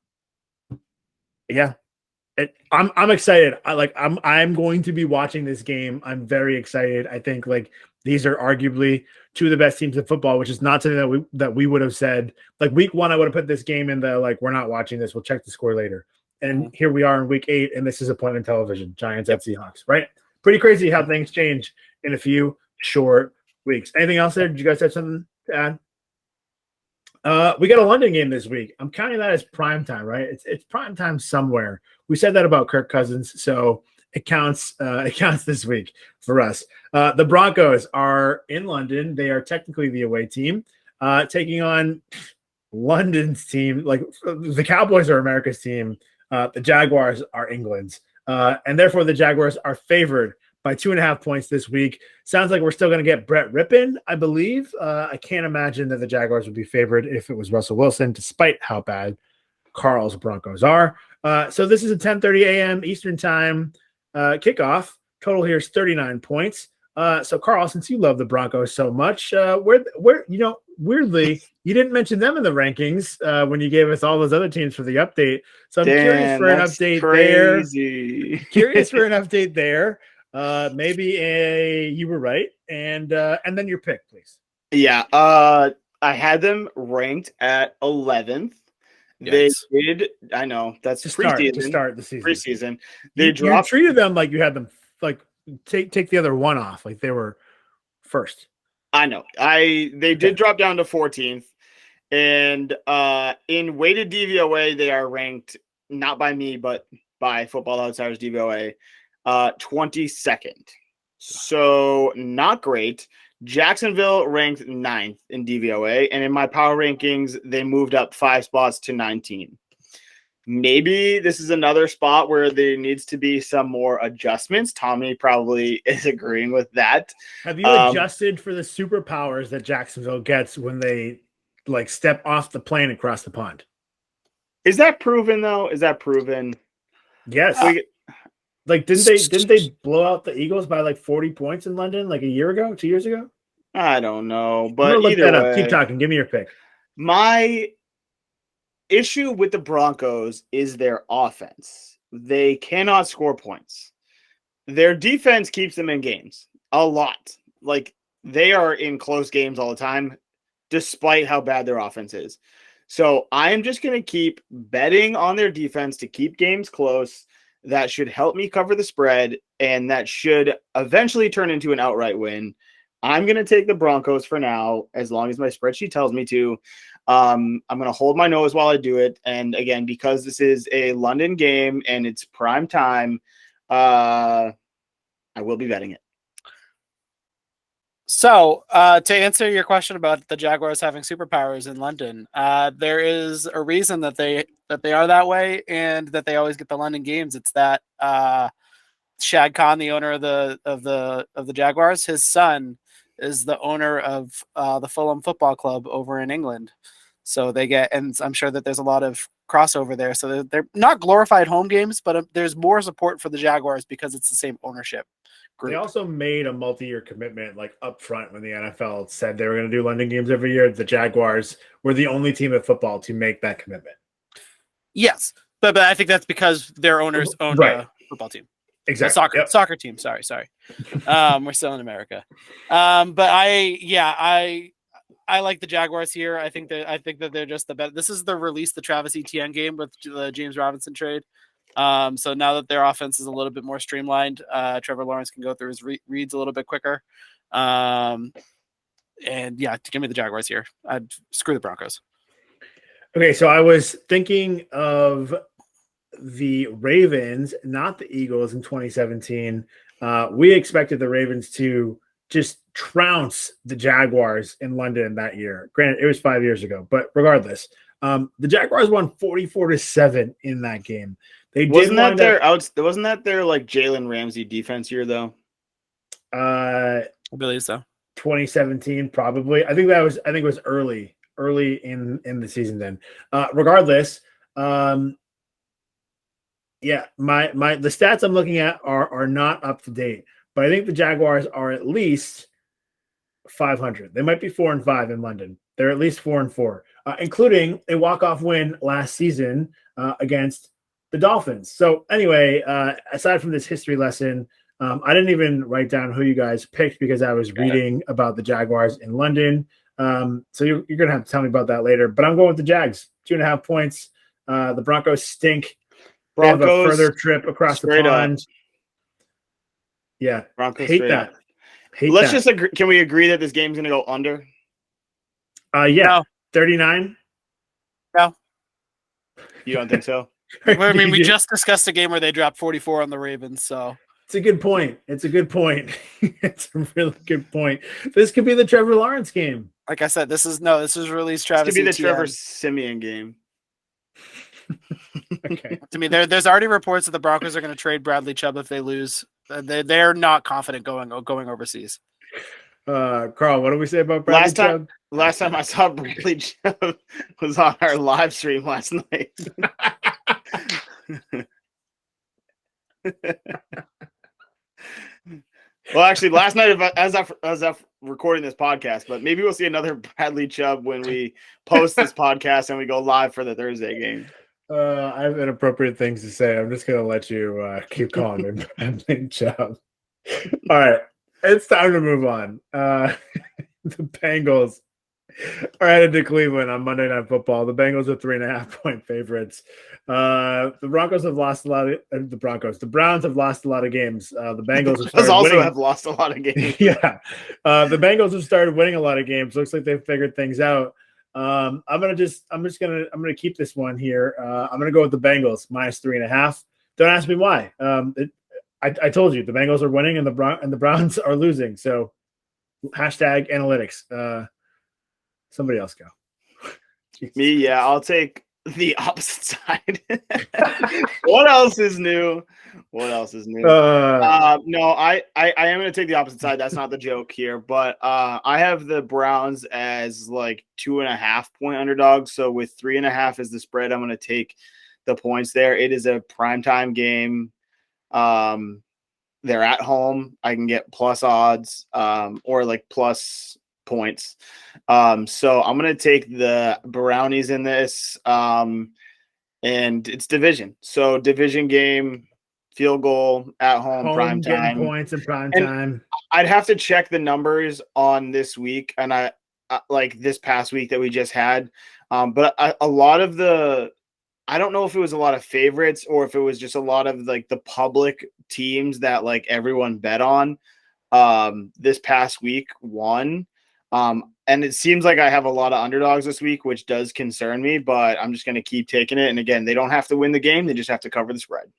I'm excited. I'm going to be watching this game. I'm very excited. I think like these are arguably two of the best teams in football, which is not something that we would have said. Like week 1, I would have put this game in the like we're not watching this. We'll check the score later. And here we are in week 8, and this is appointment television. Giants at Seahawks, right? Pretty crazy how things change in a few short weeks. Anything else there? Did you guys have something to add? We got a London game this week. I'm counting that as prime time, right? It's prime time somewhere. We said that about Kirk Cousins, so it counts. It counts this week for us. The Broncos are in London. They are technically the away team, taking on London's team. Like the Cowboys are America's team. The Jaguars are England's, and therefore the Jaguars are favored by 2.5 points this week. Sounds like we're still going to get Brett Rippon, I believe. I can't imagine that the Jaguars would be favored if it was Russell Wilson, despite how bad Carl's Broncos are. So this is a 10:30 a.m. Eastern time kickoff. Total here is 39 points. So Carl, since you love the Broncos so much, where weirdly you didn't mention them in the rankings when you gave us all those other teams for the update. So I'm curious for an update there. Curious for an update there. Maybe you were right, and then your pick, please. Yeah, I had them ranked at 11th. They did. I know that's to preseason. Start the season. Preseason. You treated them like you had them like take the other one off, like they were first. I know. They did drop down to 14th, and in weighted DVOA they are ranked not by me but by Football Outsiders DVOA 22nd. So not great. Jacksonville ranked 9th in DVOA, and in my power rankings, they moved up 5 spots to 19. Maybe this is another spot where there needs to be some more adjustments. Tommy probably is agreeing with that. Have you adjusted for the superpowers that Jacksonville gets when they like step off the plane across the pond? Is that proven though? Is that proven? Yes. Like didn't they blow out the Eagles by like 40 points in London like a year ago, 2 years ago? I don't know, but look either that way, up. Keep talking. Give me your pick. My issue with the Broncos is their offense. They cannot score points. Their defense keeps them in games a lot. Like they are in close games all the time, despite how bad their offense is. So I am just going to keep betting on their defense to keep games close. That should help me cover the spread, and that should eventually turn into an outright win. I'm going to take the Broncos for now, as long as my spreadsheet tells me to. I'm going to hold my nose while I do it. And again, because this is a London game and it's prime time, I will be betting it. So to answer your question about the Jaguars having superpowers in London, there is a reason that they are that way and that they always get the London games. It's that Shad Khan, the owner of the Jaguars, his son is the owner of the Fulham Football Club over in England. So they get, and I'm sure that there's a lot of crossover there. So they're not glorified home games, but there's more support for the Jaguars because it's the same ownership group. They also made a multi-year commitment, like up front, when the NFL said they were going to do London games every year. The Jaguars were the only team in football to make that commitment. Yes, but I think that's because their owners owned a football team. Exactly. Soccer team. Sorry. We're still in America. But I like the Jaguars here. I think that they're just the best. This is the release the Travis Etienne game with the James Robinson trade. So now that their offense is a little bit more streamlined, Trevor Lawrence can go through his reads a little bit quicker. And yeah, give me the Jaguars here. I'd screw the Broncos. Okay, so I was thinking of the Ravens, not the Eagles in 2017. We expected the Ravens to just trounce the Jaguars in London that year. Granted, it was 5 years ago, but regardless, the Jaguars won 44-7 in that game. Wasn't that their like Jalen Ramsey defense year though? I believe so. 2017, probably. I think it was early in the season then. Regardless, the stats I'm looking at are not up to date, but I think the Jaguars are at least 500. They might be 4-5 in London. They're at least 4-4, including a walk-off win last season against the Dolphins. So anyway, aside from this history lesson, I didn't even write down who you guys picked because I was reading about the Jaguars in London. So you're going to have to tell me about that later. But I'm going with the Jags, 2.5 points. The Broncos stink. They have a further trip across the pond. Yeah, Broncos hate that. Let's just agree. Can we agree that this game's going to go under? No. 39. No, you don't think so? I mean, we just discussed a game where they dropped 44 on the Ravens, so it's a good point. It's a really good point. This could be the Trevor Lawrence game. Like I said, this is released Travis. This could be the Trevor Siemian game. Okay. To me, there's already reports that the Broncos are going to trade Bradley Chubb if they lose. They're not confident going overseas. Carl, what do we say about Bradley Chubb? Last time I saw Bradley Chubb was on our live stream last night. Well, actually, last night as I'm recording this podcast, but maybe we'll see another Bradley Chubb when we post this podcast and we go live for the Thursday game. I have inappropriate things to say. I'm just going to let you keep calling me Bradley Chubb. All right, it's time to move on. The Bengals are headed to Cleveland on Monday Night Football. The Bengals are 3.5-point favorites. The Broncos have lost a lot of the Browns have lost a lot of games. The Bengals have lost a lot of games. Yeah. The Bengals have started winning a lot of games. Looks like they've figured things out. I'm gonna keep this one here. I'm gonna go with the Bengals -3.5. Don't ask me why. I told you the Bengals are winning and the Browns are losing. So #analytics. Somebody else go. Me, yeah, I'll take the opposite side. What else is new? No, I am going to take the opposite side. That's not the joke here, but I have the Browns as like 2.5-point underdogs. So with 3.5 as the spread, I'm going to take the points there. It is a primetime game. They're at home. I can get plus odds or like plus points. So I'm going to take the Brownies in this. And it's division. So division game, field goal at home prime time. Points in prime time. I'd have to check the numbers on this week and I like this past week that we just had. But a lot of I don't know if it was a lot of favorites or if it was just a lot of like the public teams that like everyone bet on this past week won. And it seems like I have a lot of underdogs this week, which does concern me, but I'm just going to keep taking it. And again, they don't have to win the game. They just have to cover the spread.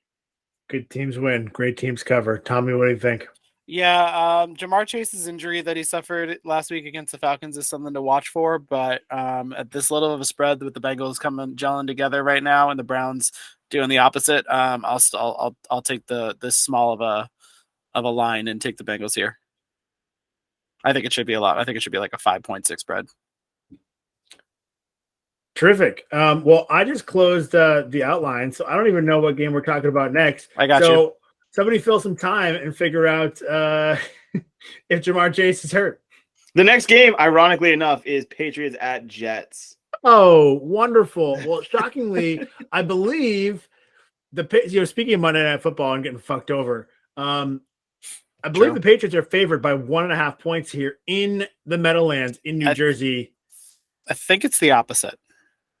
Good teams win. Great teams cover. Tommy, what do you think? Yeah, Jamar Chase's injury that he suffered last week against the Falcons is something to watch for. But at this little of a spread with the Bengals gelling together right now and the Browns doing the opposite, I'll take this small of a line and take the Bengals here. I think it should be a lot. I think it should be like a 5.6 spread. Terrific. Well, I just closed the outline, so I don't even know what game we're talking about next. I got you. somebody fill some time and figure out if Jamar Chase is hurt. The next game, ironically enough, is Patriots at Jets. Oh, wonderful. Well, shockingly, I believe speaking of Monday Night Football and getting fucked over, I believe the Patriots are favored by 1.5 points here in the Meadowlands in New Jersey. I think it's the opposite,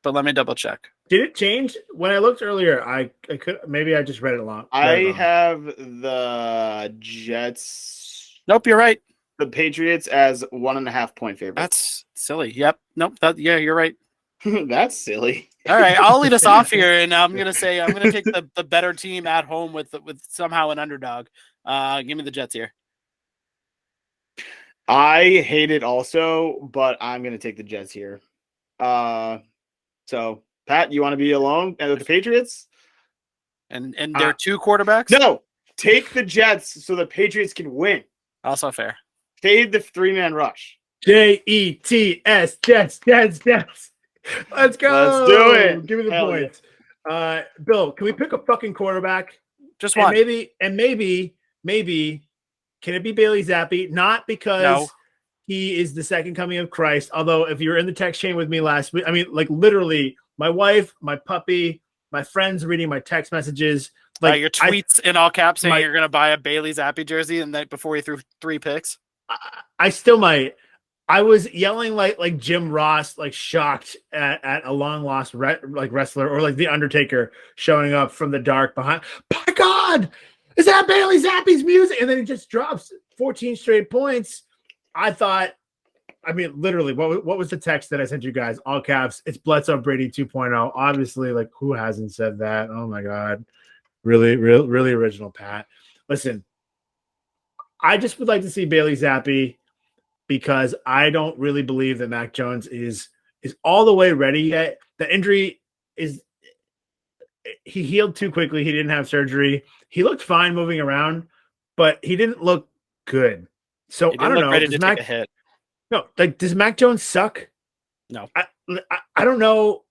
but let me double check. Did it change when I looked earlier? I could maybe I just read it wrong. I have the Jets. Nope, you're right. The Patriots as 1.5 point favorite. That's silly. Yep. Nope. You're right. That's silly. All right, I'll lead us off here, and I'm gonna take the better team at home with somehow an underdog. Give me the Jets here. I hate it also, but I'm gonna take the Jets here. So Pat, you want to be alone with the Patriots? And there are two quarterbacks? No, take the Jets so the Patriots can win. Also fair. Fade the 3-man rush. Jets, Jets. Let's go. Let's do it. Give me the Hell points. Bill, can we pick a fucking quarterback? Just one. And maybe, can it be Bailey Zappi? Not because he is the second coming of Christ. Although if you were in the text chain with me last week, I mean, like literally my wife, my puppy, my friends reading my text messages. Like your tweets in all caps saying you're going to buy a Bailey Zappi jersey and night before he threw 3 picks. I still might. I was yelling like Jim Ross, like shocked at a long lost wrestler, or like the Undertaker showing up from the dark behind. My God, is that Bailey Zappi's music? And then he just drops 14 straight points. I thought, I mean, literally, what was the text that I sent you guys? All caps. It's Bledsoe Brady 2.0. Obviously, like who hasn't said that? Oh my God, really original, Pat. Listen, I just would like to see Bailey Zappi, because I don't really believe that Mac Jones is all the way ready yet. The injury he healed too quickly. He didn't have surgery. He looked fine moving around, but he didn't look good. So I don't know. Ready to take a hit. No, like does Mac Jones suck? No. I don't know.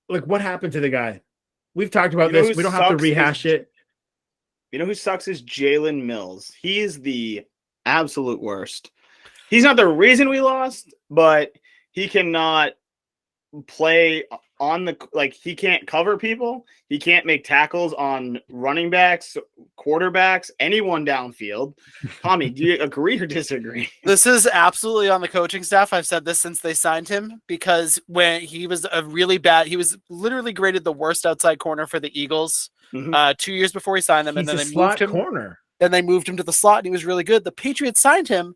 Like what happened to the guy? We've talked about this. We don't have to rehash it. You know who sucks is Jalen Mills. He is the absolute worst. He's not the reason we lost, but he cannot play on he can't cover people. He can't make tackles on running backs, quarterbacks, anyone downfield. Tommy, do you agree or disagree? This is absolutely on the coaching staff. I've said this since they signed him, because when he was he was literally graded the worst outside corner for the Eagles 2 years before he signed them. He's and then they moved him. Corner. Then they moved him to the slot and he was really good. The Patriots signed him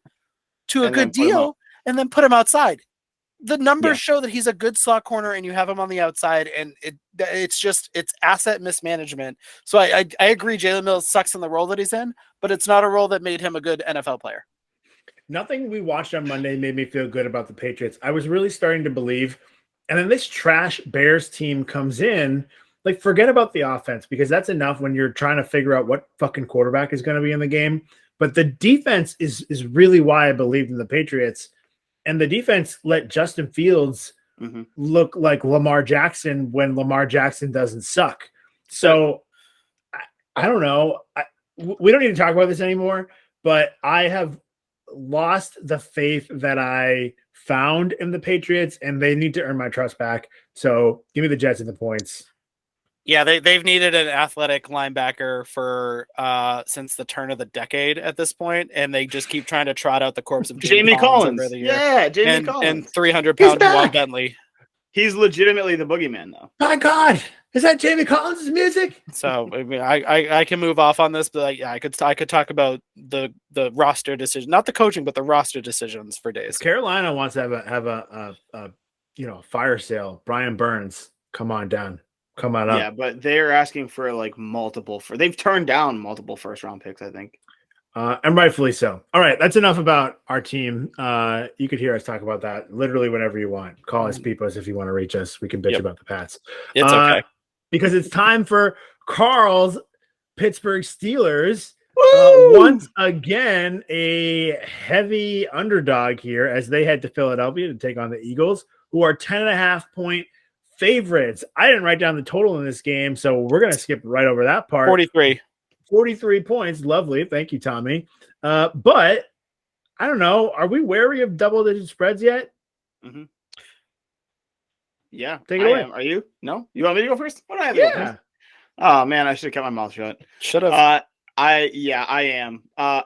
to a good deal and then put him outside. The numbers show that he's a good slot corner and you have him on the outside, and it's asset mismanagement. So I agree Jalen Mills sucks in the role that he's in, but it's not a role that made him a good NFL player. Nothing we watched on Monday made me feel good about the Patriots. I was really starting to believe, and then this trash Bears team comes in, like forget about the offense, because that's enough when you're trying to figure out what fucking quarterback is going to be in the game. But the defense is really why I believed in the Patriots. And the defense let Justin Fields look like Lamar Jackson when Lamar Jackson doesn't suck. So I don't know. We don't need to talk about this anymore, but I have lost the faith that I found in the Patriots, and they need to earn my trust back. So give me the Jets and the points. Yeah, they've needed an athletic linebacker for since the turn of the decade at this point, and they just keep trying to trot out the corpse of Jamie Collins. Yeah, Jamie Collins. And 300-pound Juwan Bentley. He's legitimately the boogeyman, though. My God, is that Jamie Collins' music? So I mean, I can move off on this, but I could talk about the roster decision, not the coaching, but the roster decisions for days. Carolina wants to have a fire sale. Brian Burns, come on down. Come on up. Yeah, but they're asking for they've turned down multiple first round picks, I think. And rightfully so. All right, that's enough about our team. You could hear us talk about that literally whenever you want. Call us, Peepos, if you want to reach us. We can bitch about the Pats. It's okay. Because it's time for Carl's Pittsburgh Steelers. Once again, a heavy underdog here as they head to Philadelphia to take on the Eagles, who are 10.5-point favorites. I didn't write down the total in this game, so we're going to skip right over that part. 43. 43 points. Lovely. Thank you, Tommy. But I don't know. Are we wary of double-digit spreads yet? Mm-hmm. Yeah. Take it away. Are you? No? You want me to go first? What do I have to go first? Oh, man, I should have kept my mouth shut. Should have. I am.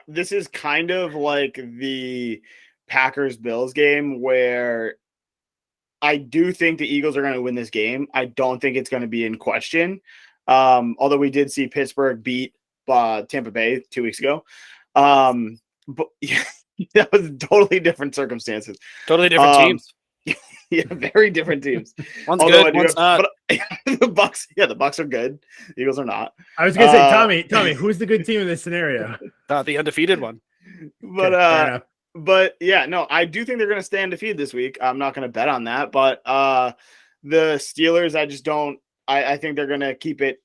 This is kind of like the Packers-Bills game where I do think the Eagles are going to win this game. I don't think it's going to be in question. Although we did see Pittsburgh beat Tampa Bay 2 weeks ago. But yeah, that was totally different circumstances. Totally different teams. Yeah, very different teams. One's good, one's not. But, the Bucks are good. The Eagles are not. I was gonna say, Tommy, who's the good team in this scenario? The undefeated one. But yeah, no, I do think they're gonna stay undefeated this week. I'm not gonna bet on that, but the Steelers, I just don't. I think they're gonna keep it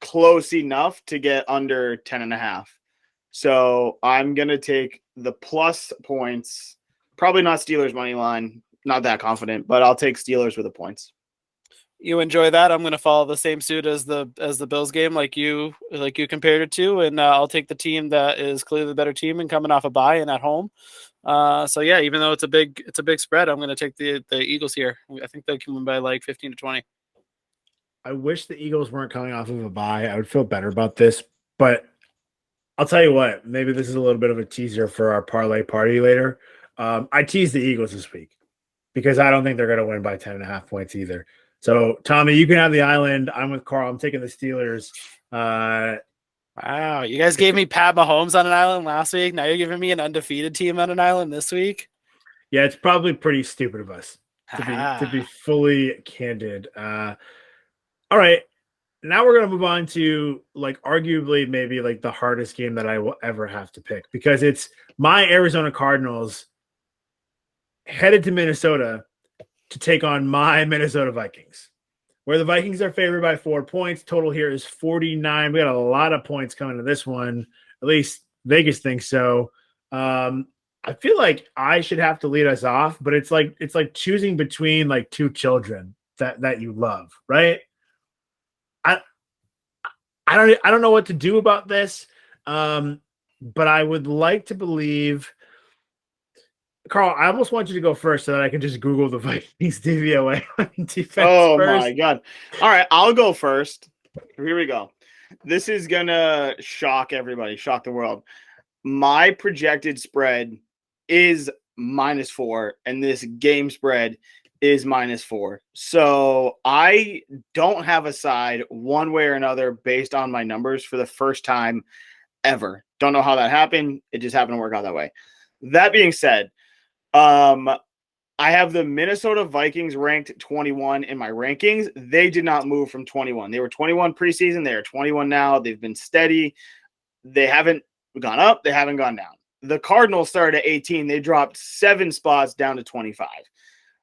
close enough to get under 10.5. So I'm gonna take the plus points. Probably not Steelers money line. Not that confident, but I'll take Steelers with the points. You enjoy that? I'm going to follow the same suit as the Bills game, like you compared it to, and I'll take the team that is clearly the better team and coming off a bye and at home. So yeah, even though it's a big spread, I'm going to take the Eagles here. I think they can win by like 15 to 20. I wish the Eagles weren't coming off of a bye. I would feel better about this, but I'll tell you what. Maybe this is a little bit of a teaser for our parlay party later. I teased the Eagles this week because I don't think they're going to win by 10.5 points either. So, Tommy, you can have the island. I'm with Carl. I'm taking the Steelers. Wow. You guys gave me Pat Mahomes on an island last week. Now you're giving me an undefeated team on an island this week? Yeah, it's probably pretty stupid of us to be fully candid. All right. Now we're going to move on to like arguably maybe like the hardest game that I will ever have to pick because it's my Arizona Cardinals headed to Minnesota to take on my Minnesota Vikings, where the Vikings are favored by 4 points. Total here is 49. We got a lot of points coming to this one. At least Vegas thinks so. I feel like I should have to lead us off, but it's like choosing between like two children that you love, right? I don't know what to do about this, but I would like to believe. Carl, I almost want you to go first so that I can just Google the Vikings DVOA on defense. Oh first. my God. All right, I'll go first. Here we go. This is going to shock everybody, shock the world. My projected spread is -4, and this game spread is -4. So I don't have a side one way or another based on my numbers for the first time ever. Don't know how that happened. It just happened to work out that way. That being said, I have the Minnesota Vikings ranked 21 in my rankings. They did not move from 21. They were 21 preseason. They are 21 now. They've been steady. They haven't gone up. They haven't gone down. The Cardinals started at 18. They dropped 7 spots down to 25.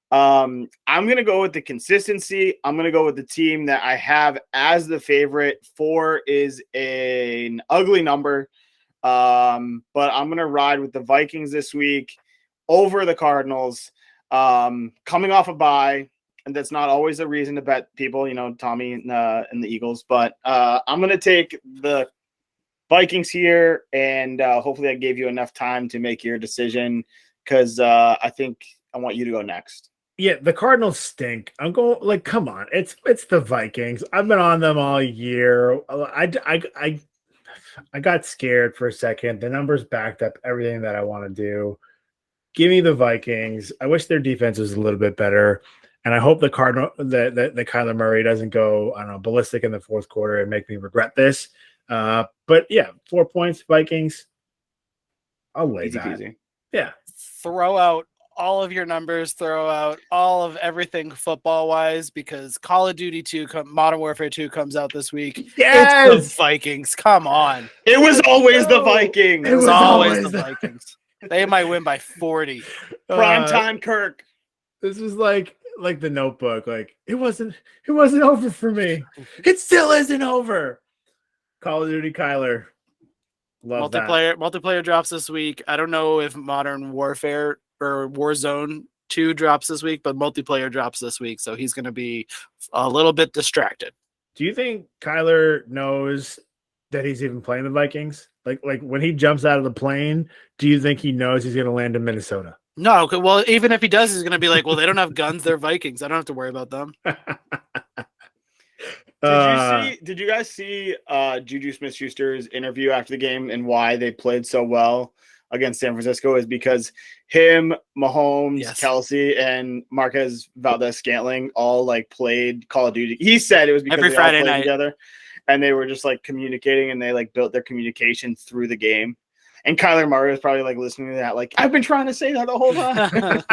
I'm going to go with the consistency. I'm going to go with the team that I have as the favorite. 4 is an ugly number. But I'm going to ride with the Vikings this week over the Cardinals, coming off a bye, and that's not always a reason to bet people, Tommy and the Eagles, but I'm going to take the Vikings here, and hopefully I gave you enough time to make your decision because I think I want you to go next. Yeah, the Cardinals stink. I'm going like, come on, it's the Vikings. I've been on them all year. I got scared for a second. The numbers backed up everything that I want to do. Give me the Vikings. I wish their defense was a little bit better. And I hope the Kyler Murray doesn't go, I don't know, ballistic in the fourth quarter and make me regret this. But yeah, 4 points, Vikings. I'll lay Easy that. peasy. Yeah. Throw out all of your numbers, throw out all of everything football-wise because Call of Duty 2, Modern Warfare 2 comes out this week. Yes! It's the Vikings. Come on. It was always the Vikings. It was always the Vikings. They might win by 40. Prime time Kirk. This was like the Notebook. Like it wasn't over for me. It still isn't over. Call of Duty Kyler. Love multiplayer drops this week. I don't know if Modern Warfare or Warzone 2 drops this week, but multiplayer drops this week, so he's going to be a little bit distracted. Do you think Kyler knows that he's even playing the Vikings? Like when he jumps out of the plane, do you think he knows he's going to land in Minnesota? No, well, even if he does, he's going to be like, well, they don't have guns. They're Vikings. I don't have to worry about them. Did you guys see Juju Smith-Schuster's interview after the game and why they played so well against San Francisco is because him, Mahomes, Kelsey, and Marquez Valdez-Scantling all like played Call of Duty. He said it was because every they Friday all played night together and they were just like communicating and they like built their communication through the game. And Kyler Murray was probably like listening to that, like, I've been trying to say that the whole time.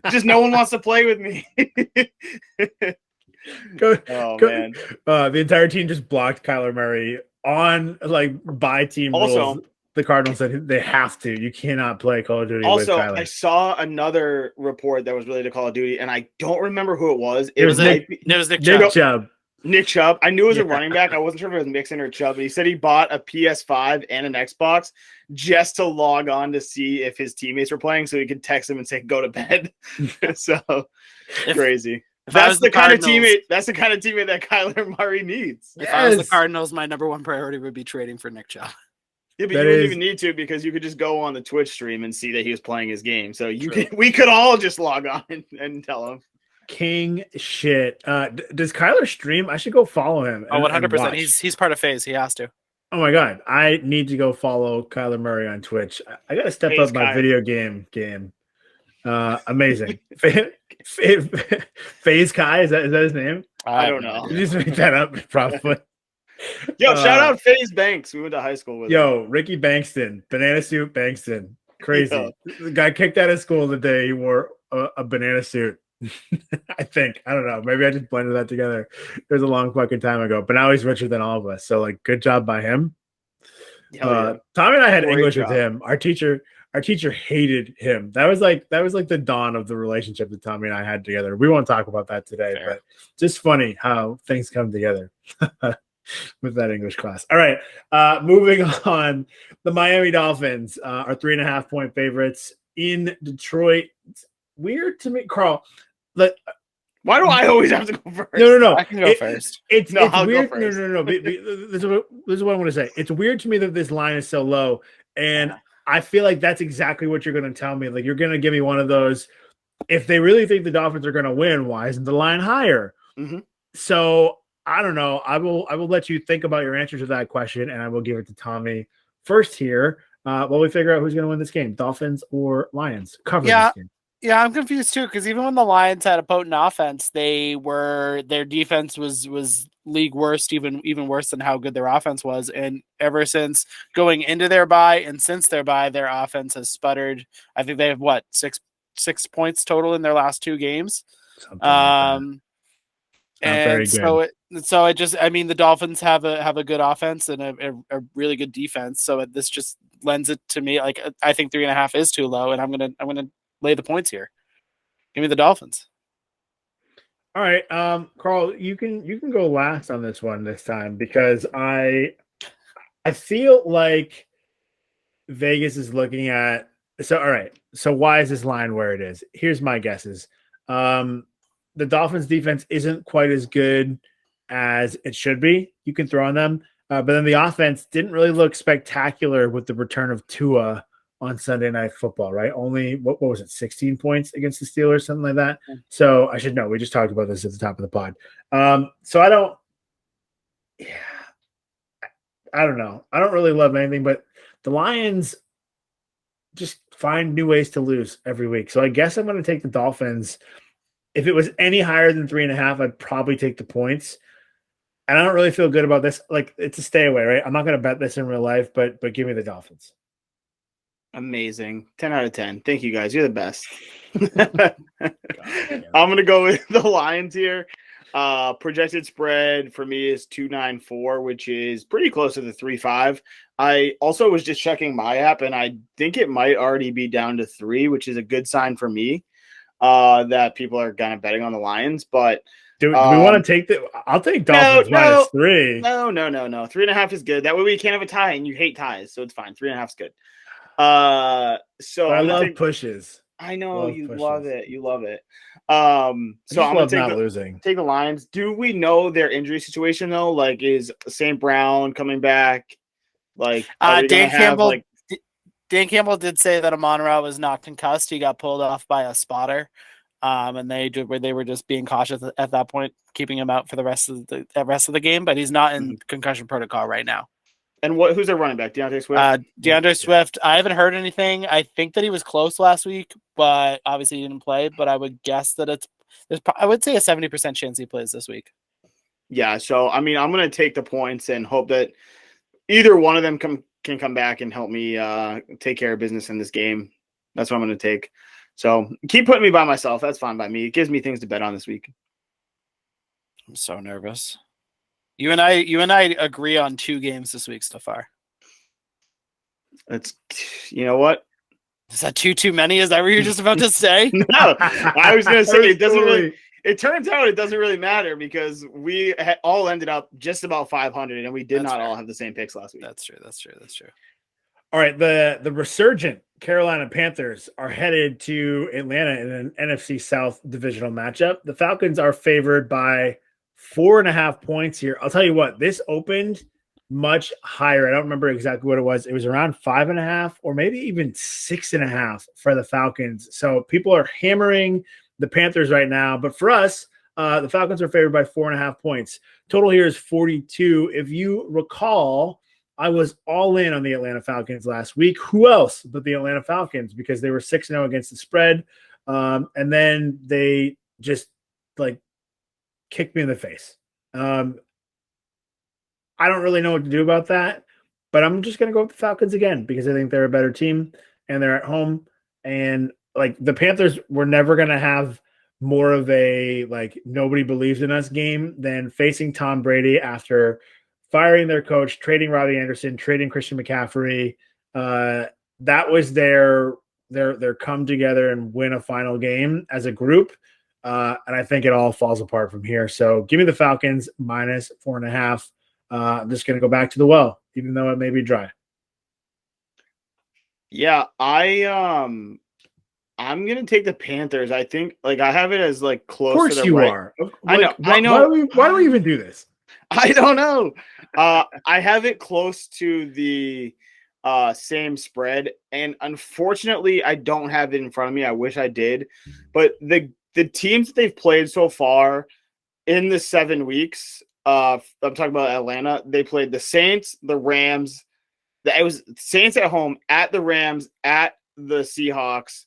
Just no one wants to play with me. Man. The entire team just blocked Kyler Murray on like by team rules. The Cardinals said they have to. You cannot play Call of Duty with Kyler. I saw another report that was related to Call of Duty, and I don't remember who it was. It was Nick Chubb. Nick Chubb. I knew it was a running back. I wasn't sure if it was Mixon or Chubb, but he said he bought a PS5 and an Xbox just to log on to see if his teammates were playing so he could text them and say, go to bed. So crazy. That's the kind of teammate that Kyler Murray needs. If I was the Cardinals, my number one priority would be trading for Nick Chubb. Yeah, but you wouldn't even need to because you could just go on the Twitch stream and see that he was playing his game. So we could all just log on and tell him. King shit. Does Kyler stream? I should go follow him. 100%. He's part of FaZe. He has to. Oh my god, I need to go follow Kyler Murray on Twitch. I got to step up my video game. Amazing. FaZe Kai, is that his name? I don't know. You just make that up, probably. Yo, shout out FaZe Banks. We went to high school with him. Ricky Bankston, banana suit Bankston. Crazy. The guy kicked out of school the day he wore a banana suit. I think. I don't know. Maybe I just blended that together. It was a long fucking time ago. But now he's richer than all of us. So, like, good job by him. Tommy and I had English with him. Our teacher hated him. That was like the dawn of the relationship that Tommy and I had together. We won't talk about that today, but just funny how things come together with that English class. All right. Moving on. The Miami Dolphins are 3.5 point favorites in Detroit. It's weird to me, Carl. Why do I always have to go first? No. I can go first. It's weird. No. This is what I want to say. It's weird to me that this line is so low, and I feel like that's exactly what you're going to tell me. Like you're going to give me one of those. If they really think the Dolphins are going to win, why isn't the line higher? Mm-hmm. So I don't know. I will let you think about your answer to that question, and I will give it to Tommy first here while we figure out who's going to win this game, Dolphins or Lions. Cover this game. Yeah, I'm confused too because even when the Lions had a potent offense, their defense was league worst, even worse than how good their offense was. And ever since going into their bye and since their bye, their offense has sputtered. I think they have six points total in their last 2 games. And so it just, I mean, the Dolphins have a good offense and a really good defense. So this just lends it to me. Like I think 3.5 is too low, and I'm gonna lay the points here. Give me the Dolphins. All right, Carl, you can go last on this one this time because I feel like Vegas is looking at. So all right, so why is this line where it is? Here's my guesses. The Dolphins defense isn't quite as good as it should be. You can throw on them, but then the offense didn't really look spectacular with the return of Tua on Sunday Night Football, right? Only, what was it, 16 points against the Steelers, something like that? So I should know. We just talked about this at the top of the pod. So I don't know. I don't really love anything, but the Lions just find new ways to lose every week. So I guess I'm going to take the Dolphins. If it was any higher than 3.5, I'd probably take the points. And I don't really feel good about this. Like, it's a stay away, right? I'm not going to bet this in real life, but give me the Dolphins. Amazing. 10 out of 10. Thank you guys. You're the best. I'm going to go with the Lions here. Projected spread for me is 294, which is pretty close to the 3.5. I also was just checking my app, and I think it might already be down to 3, which is a good sign for me that people are kind of betting on the Lions. But do we want to take the? I'll take Dolphins minus 3. No. 3.5 is good. That way we can't have a tie, and you hate ties, so it's fine. 3.5 is good. So I love pushes. I know Love you pushes. love it. You love it. I So just I'm gonna love not take losing. the Lions. Do we know their injury situation though? Like, is St. Brown coming back? Like, are we gonna have like? Dan Campbell did say that Amon-Ra was not concussed. He got pulled off by a spotter, and they were just being cautious at that point, keeping him out for the rest of the game. But he's not in concussion protocol right now. And who's their running back? DeAndre Swift. DeAndre Swift. I haven't heard anything. I think that he was close last week, but obviously he didn't play. But I would guess that I would say a 70% chance he plays this week. Yeah. So I mean, I'm gonna take the points and hope that either one of them can come back and help me take care of business in this game. That's what I'm going to take. So keep putting me by myself. That's fine by me. It gives me things to bet on this week. I'm so nervous. You and I agree on 2 games this week so far. It's, you know what? Is that too many? Is that what you're just about to say? No, I was going to say it doesn't really. It turns out it doesn't really matter because we all ended up just about 500, and we did not all have the same picks last week. That's true. All right, the resurgent Carolina Panthers are headed to Atlanta in an NFC South divisional matchup. The Falcons are favored by 4.5 points here. I'll tell you what, this opened much higher. I don't remember exactly what it was. It was around 5.5 or maybe even 6.5 for the Falcons. So people are hammering the Panthers right now. But for us, the Falcons are favored by 4.5 points. Total here is 42. If you recall, I was all in on the Atlanta Falcons last week. Who else but the Atlanta Falcons? Because they were 6-0 against the spread. And then they just kicked me in the face. I don't really know what to do about that, but I'm just going to go with the Falcons again because I think they're a better team and they're at home. And the Panthers were never going to have more of a nobody believes in us game than facing Tom Brady after firing their coach, trading Robbie Anderson, trading Christian McCaffrey. That was their come together and win a final game as a group. And I think it all falls apart from here. So give me the Falcons minus 4.5. I'm just going to go back to the well, even though it may be dry. Yeah, I'm gonna take the Panthers. I think I have it as close. Of course to the you right. are. I know. Why do we even do this? I don't know. I have it close to the same spread, and unfortunately, I don't have it in front of me. I wish I did, but the teams that they've played so far in the 7 weeks. I'm talking about Atlanta. They played the Saints, the Rams. It was Saints at home, at the Rams, at the Seahawks,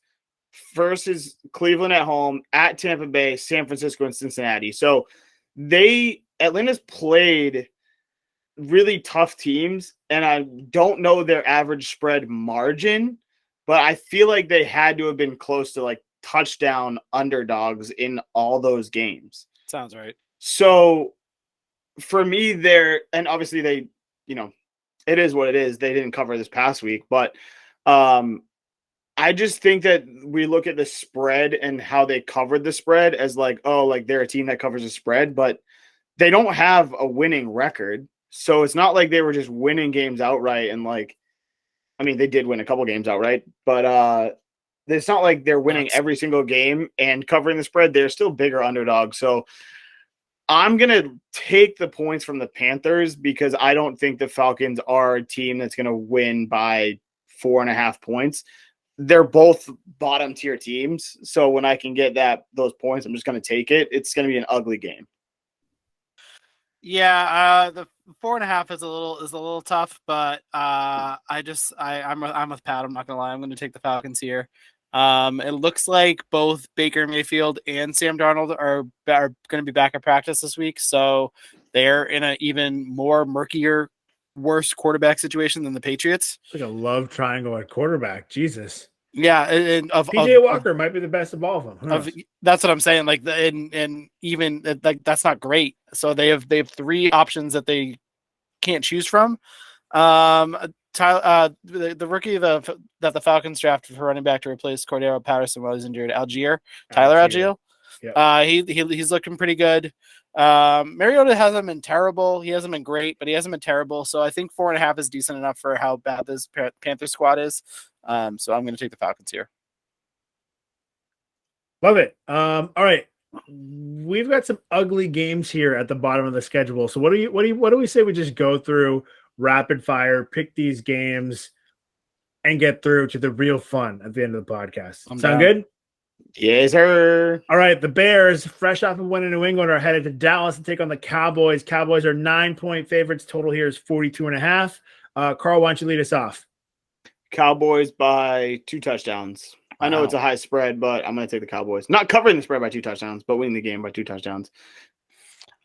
versus Cleveland at home, at Tampa Bay, San Francisco, and Cincinnati. So Atlanta's played really tough teams, and I don't know their average spread margin, but I feel like they had to have been close to touchdown underdogs in all those games. Sounds right. So for me, and obviously they, it is what it is. They didn't cover this past week, but I just think that we look at the spread and how they covered the spread as they're a team that covers the spread, but they don't have a winning record. So it's not like they were just winning games outright. And they did win a couple games outright, but it's not like they're winning every single game and covering the spread. They're still bigger underdogs. So I'm going to take the points from the Panthers because I don't think the Falcons are a team that's going to win by 4.5 points. They're both bottom tier teams. So when I can get those points, I'm just going to take it. It's going to be an ugly game. Yeah, the 4.5 is a little tough, but I'm with Pat. I'm not gonna lie. I'm gonna take the Falcons here. It looks like both Baker Mayfield and Sam Darnold are going to be back at practice this week, so they're in an even more murkier, worse quarterback situation than the Patriots. It's like a love triangle at quarterback. Jesus. Yeah, and PJ Walker might be the best of all of them. That's what I'm saying. That's not great. So they have 3 options that they can't choose from. The rookie that the Falcons drafted for running back to replace Cordero Patterson while he's injured, Tyler Allgeier. Yep. He's looking pretty good. Mariota hasn't been terrible. He hasn't been great, but he hasn't been terrible. So I think 4.5 is decent enough for how bad this Panther squad is. So I'm going to take the Falcons here. Love it. All right. We've got some ugly games here at the bottom of the schedule. So what do we say we just go through rapid fire, pick these games, and get through to the real fun at the end of the podcast? I'm Sound down. good? Yes, sir. All right. The Bears, fresh off of winning New England, are headed to Dallas to take on the Cowboys. Cowboys are 9-point favorites. Total here is 42.5. Carl, why don't you lead us off? Cowboys by 2 touchdowns. I know Wow. it's a high spread, but I'm going to take the Cowboys. Not covering the spread by 2 touchdowns, but winning the game by 2 touchdowns.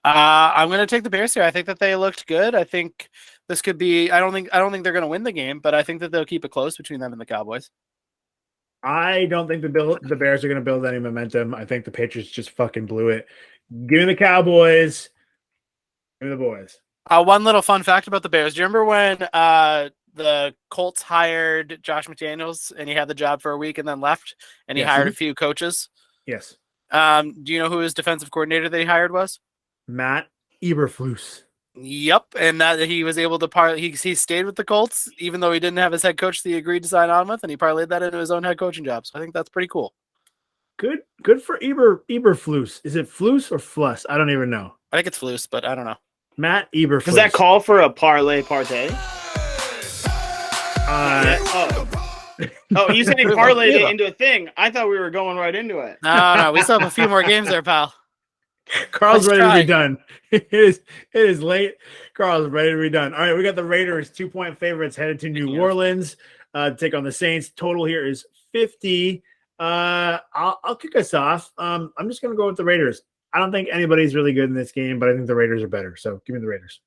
I'm going to take the Bears here. I think that they looked good. I think this could be. I don't think they're going to win the game, but I think that they'll keep it close between them and the Cowboys. I don't think the Bears are going to build any momentum. I think the Patriots just fucking blew it. Give me the Cowboys. Give me the boys. One little fun fact about the Bears. Do you remember when the Colts hired Josh McDaniels and he had the job for a week and then left, and he Yes. hired a few coaches? Yes. Do you know who his defensive coordinator that he hired was? Matt Eberflus. Yep, and that he was able to he stayed with the Colts even though he didn't have his head coach that he agreed to sign on with, and he parlayed that into his own head coaching job. So I think that's pretty cool. Good for Eberflus. Is it Flus or Fluss? I don't even know. I think it's Flus, but I don't know. Matt Eberflus. Does that call for a parlay partay? Oh, you said he parlayed it into a thing. I thought we were going right into it. No, we still have a few more games there, pal. Carl's Let's ready to be try. done. It is late. Carl's ready to be done. All right, we got the Raiders 2-point favorites headed to New Orleans to take on the Saints. Total here is 50. I'll kick us off. I'm just gonna go with the Raiders. I don't think anybody's really good in this game, but I think the Raiders are better. So give me the Raiders.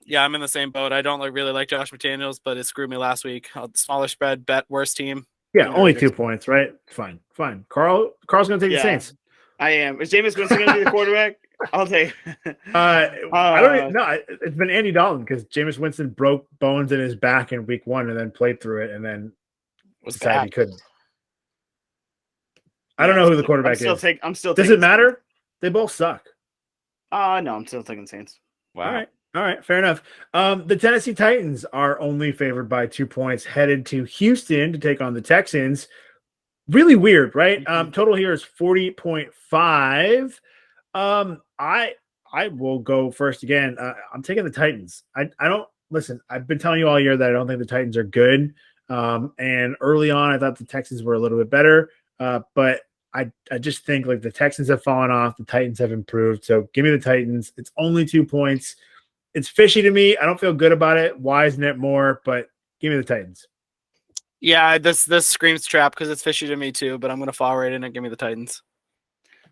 Yeah, I'm in the same boat. I don't really like Josh McDaniels, but it screwed me last week. Smaller spread, bet, worst team. Yeah, only 2 points, right? Fine. Carl's gonna take the Yeah. Saints. I am. Is Jameis Winston going to be the quarterback? I'll take. I don't even know. It's been Andy Dalton because Jameis Winston broke bones in his back in week 1 and then played through it and then decided he couldn't. I don't know who the quarterback is. I'm still. Does it matter? They both suck. No, I'm still taking Saints. Wow. All right, fair enough. The Tennessee Titans are only favored by 2 points, headed to Houston to take on the Texans. Really weird, right? Total here is 40.5. I will go first again. I'm taking the Titans. I don't listen. I've been telling you all year that I don't think the Titans are good. And early on, I thought the Texans were a little bit better. But I just think like the Texans have fallen off. The Titans have improved. So give me the Titans. It's only 2 points. It's fishy to me. I don't feel good about it. Why isn't it more? But give me the Titans. Yeah, this screams trap because it's fishy to me too, but I'm going to fall right in and give me the Titans.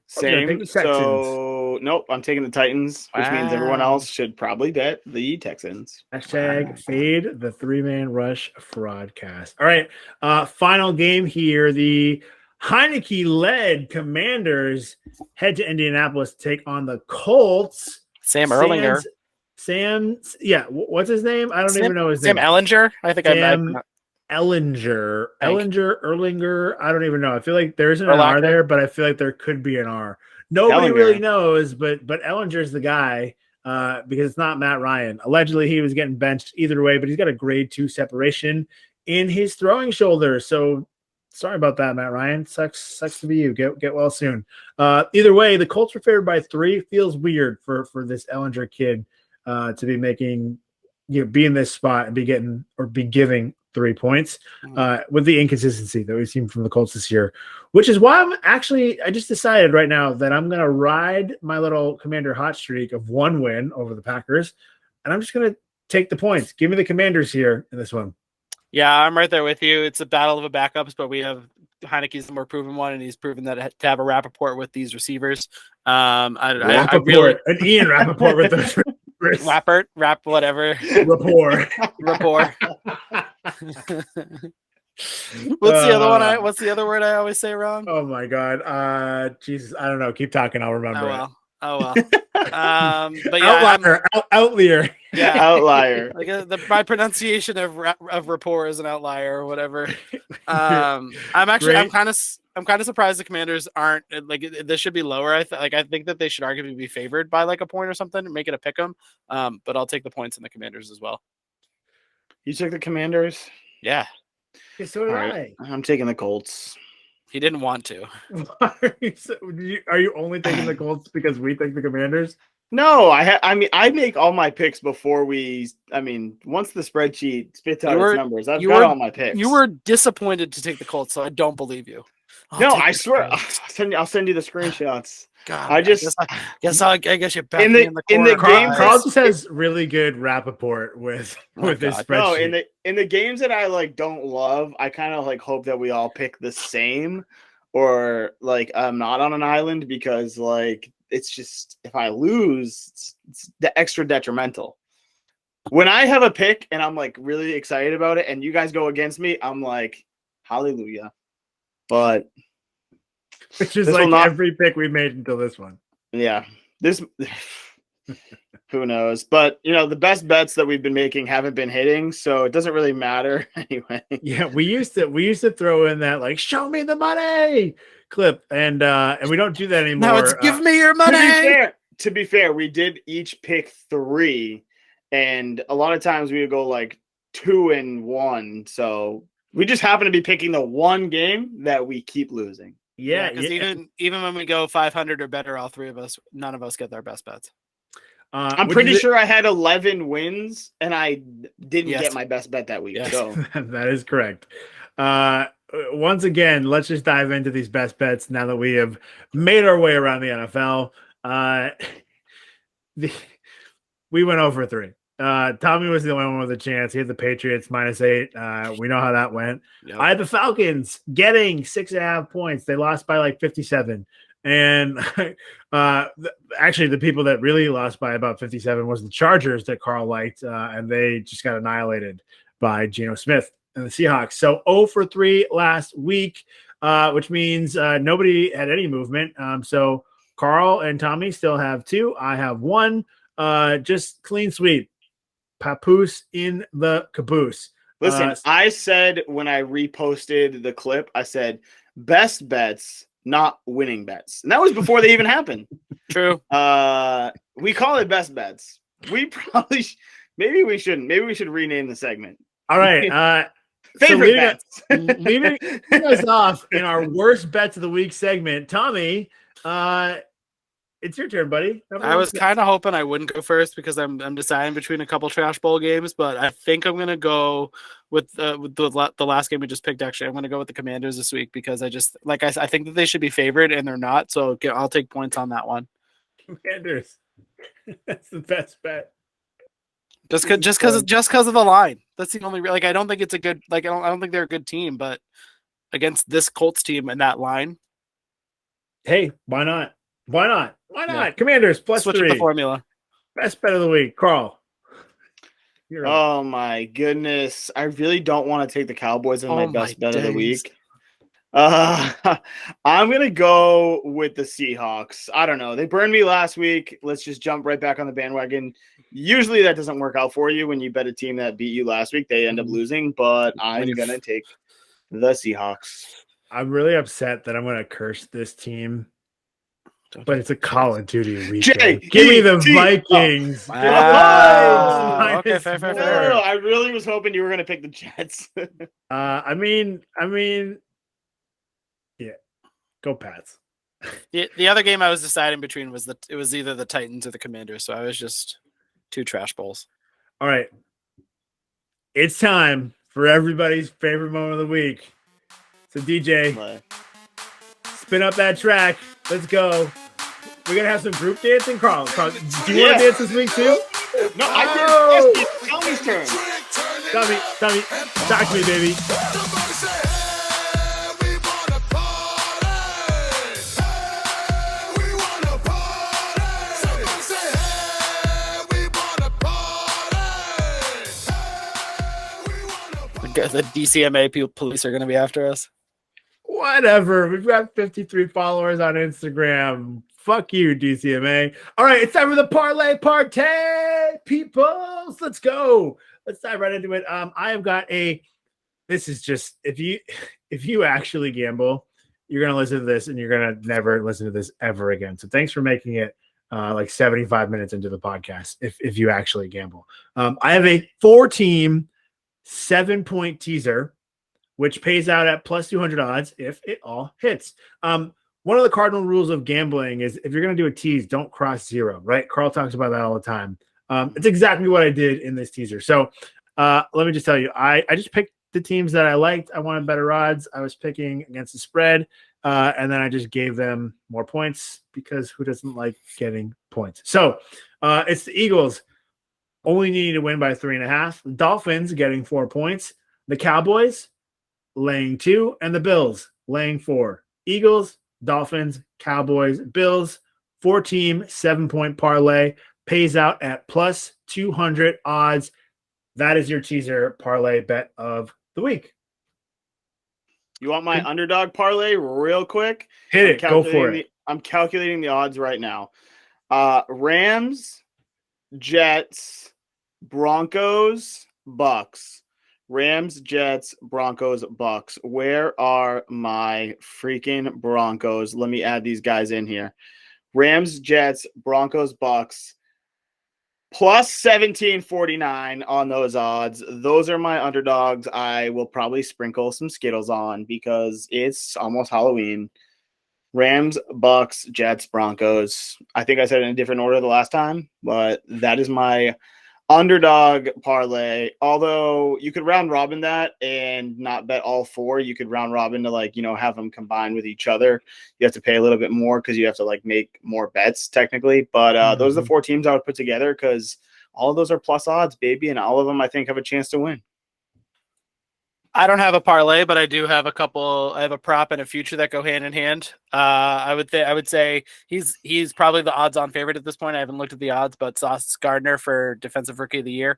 Same. take the So nope, I'm taking the Titans, which means everyone Wow. else should probably bet the Texans. Hashtag fade the 3-man rush fraudcast. All right. Final game here. The Heineke-led Commanders head to Indianapolis to take on the Colts. Sam Erlinger. What's his name? I don't even know his Sam name. Ellinger? I think Sam Ellinger. Erlinger. I don't even know. I feel like there isn't an Urlacher. R there, but I feel like there could be an R. Nobody Ellinger. really knows, but Ellinger's the guy because it's not Matt Ryan. Allegedly, he was getting benched either way, but he's got a grade 2 separation in his throwing shoulder. So sorry about that, Matt Ryan. Sucks to be you. Get well soon. Either way, the Colts were favored by 3. Feels weird for this Ellinger kid to be making, be in this spot and be giving 3 points with the inconsistency that we've seen from the Colts this year, which is why I just decided right now that I'm going to ride my little Commander hot streak of 1 win over the Packers, and I'm just going to take the points. Give me the Commanders here in this one. Yeah, I'm right there with you. It's a battle of the backups, but we have Heineke's the more proven one, and he's proven that to have a Rappaport with these receivers. I really an Ian Rappaport with those rap whatever rapport. What's the other one? What's the other word I always say wrong? Oh my god, Jesus, I don't know. Keep talking, I'll remember. Oh well. But yeah, outlier. Yeah, Outlier. Like my pronunciation of rapport is an outlier or whatever. I'm kind of surprised the Commanders aren't like this should be lower. I think that they should arguably be favored by like a point or something, make it a pick 'em. But I'll take the points in the Commanders as well. You took the Commanders? Yeah. So did I. I'm taking the Colts. He didn't want to. Are you only taking the Colts because we think the Commanders? No, I make all my picks before we. I mean, once the spreadsheet spits out its numbers, I've got all my picks. You were disappointed to take the Colts, so I don't believe you. No, I swear. I'll send you the screenshots. God, I guess you're back in the corner. games. Carl just has really good rapport with his spreadsheet. No, in the games that I like don't love, I kind of like hope that we all pick the same, or like I'm not on an island, because like it's just, if I lose, it's the extra detrimental. When I have a pick and I'm like really excited about it, and you guys go against me, I'm like, hallelujah. But which is like every pick we made until this one. Yeah, this who knows? But you know, the best bets that we've been making haven't been hitting, so it doesn't really matter anyway. Yeah, we used to throw in that like "show me the money" clip, and we don't do that anymore. Now it's give me your money. To be fair, we did each pick 3, and a lot of times we would go like 2-1. So we just happen to be picking the one game that we keep losing. Yeah, because even when we go 500 or better, all three of us, none of us get our best bets. I'm pretty sure I had 11 wins, and I didn't get my best bet that week. Yes. So that is correct. Once again, let's just dive into these best bets now that we have made our way around the NFL. We went over 3. Tommy was the only one with a chance. He had the Patriots -8. We know how that went. Yep. I had the Falcons getting 6.5 points. They lost by like 57. And actually, the people that really lost by about 57 was the Chargers that Carl liked, and they just got annihilated by Geno Smith and the Seahawks. So 0 for 3 last week, which means nobody had any movement. So Carl and Tommy still have 2. I have 1. Just clean sweep. Papoose in the caboose. Listen, I said when I reposted the clip, I said best bets, not winning bets. And that was before they even happened. True. We call it best bets. We probably maybe we shouldn't. Maybe we should rename the segment. All right. Favorite bets. Leaving us off in our worst bets of the week segment, Tommy, it's your turn, buddy. I was kind of hoping I wouldn't go first because I'm deciding between a couple trash bowl games, but I think I'm gonna go with the last game we just picked. Actually, I'm gonna go with the Commanders this week because I think that they should be favored and they're not. So I'll take points on that one. Commanders. That's the best bet. Just because of the line. That's the only I don't think it's a good I don't think they're a good team, but against this Colts team and that line, hey, why not? Why not? Yeah. Commanders +3. Switch the formula. Best bet of the week, Carl. Oh my goodness! I really don't want to take the Cowboys as my best bet of the week. I'm gonna go with the Seahawks. I don't know. They burned me last week. Let's just jump right back on the bandwagon. Usually that doesn't work out for you when you bet a team that beat you last week. They end up losing, but I'm gonna take the Seahawks. I'm really upset that I'm gonna curse this team. But it's a Call of Duty weekend. Give me the Vikings. Wow. Okay, fair. No, I really was hoping you were going to pick the Jets. I mean, yeah, go Pats. The other game I was deciding between was either the Titans or the Commanders, so I was just 2 trash bowls. All right, it's time for everybody's favorite moment of the week. So DJ, spin up that track. Let's go. We're going to have some group dancing. Carl, do you want to dance this week too? No, I did. It's Tommy's turn. Tommy, talk to me, baby. The DCMA police are going to be after us. Whatever. We've got 53 followers on Instagram. Fuck you, DCMA. All right, it's time for the parlay party, peoples. Let's go. Let's dive right into it. I have got this is just, if you actually gamble, you're going to listen to this and you're going to never listen to this ever again. So thanks for making it like 75 minutes into the podcast if you actually gamble. I have a 4-team 7-point teaser which pays out at plus 200 odds if it all hits. One of the cardinal rules of gambling is if you're going to do a tease, don't cross 0, right? Carl talks about that all the time. It's exactly what I did in this teaser. So let me just tell you, I just picked the teams that I liked. I wanted better odds. I was picking against the spread, and then I just gave them more points because who doesn't like getting points? So it's the Eagles only needing to win by 3.5. The Dolphins getting 4 points. The Cowboys laying 2, and the Bills laying 4. Eagles, Dolphins, Cowboys, Bills, 4-team, 7-point parlay pays out at plus 200 odds. That is your teaser parlay bet of the week. You want my underdog parlay real quick? Hit it. Go for it. I'm calculating the odds right now. Rams, Jets, Broncos, Bucks. Rams, Jets, Broncos, Bucks. Where are my freaking Broncos? Let me add these guys in here. Rams, Jets, Broncos, Bucks. Plus 1749 on those odds. Those are my underdogs. I will probably sprinkle some Skittles on because it's almost Halloween. Rams, Bucks, Jets, Broncos. I think I said it in a different order the last time, but that is my underdog parlay. Although you could round robin that and not bet all 4. You could round robin to have them combine with each other. You have to pay a little bit more because you have to make more bets technically. But those are the 4 teams I would put together because all of those are plus odds, baby, and all of them I think have a chance to win. I don't have a parlay, but I do have a couple. I have a prop and a future that go hand in hand. I would say he's probably the odds-on favorite at this point. I haven't looked at the odds, but Sauce Gardner for Defensive Rookie of the Year.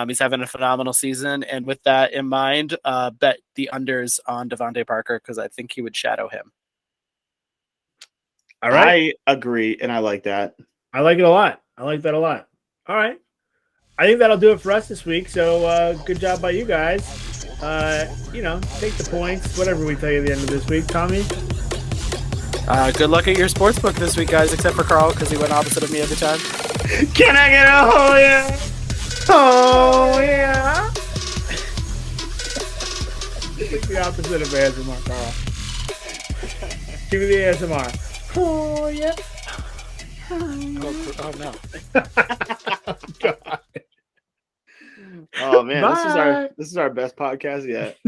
He's having a phenomenal season, and with that in mind, bet the unders on Devontae Parker because I think he would shadow him. All right, I agree, and I like that. I like it a lot. I like that a lot. All right, I think that'll do it for us this week. So good job by you guys. Take the points, whatever we tell you at the end of this week. Tommy? Good luck at your sportsbook this week, guys, except for Carl because he went opposite of me every time. Can I get a oh yeah? Oh yeah? It's the opposite of ASMR, Carl. Give me the ASMR. Oh yeah. Oh no. Oh, God. Oh man, Bye. this is our best podcast yet.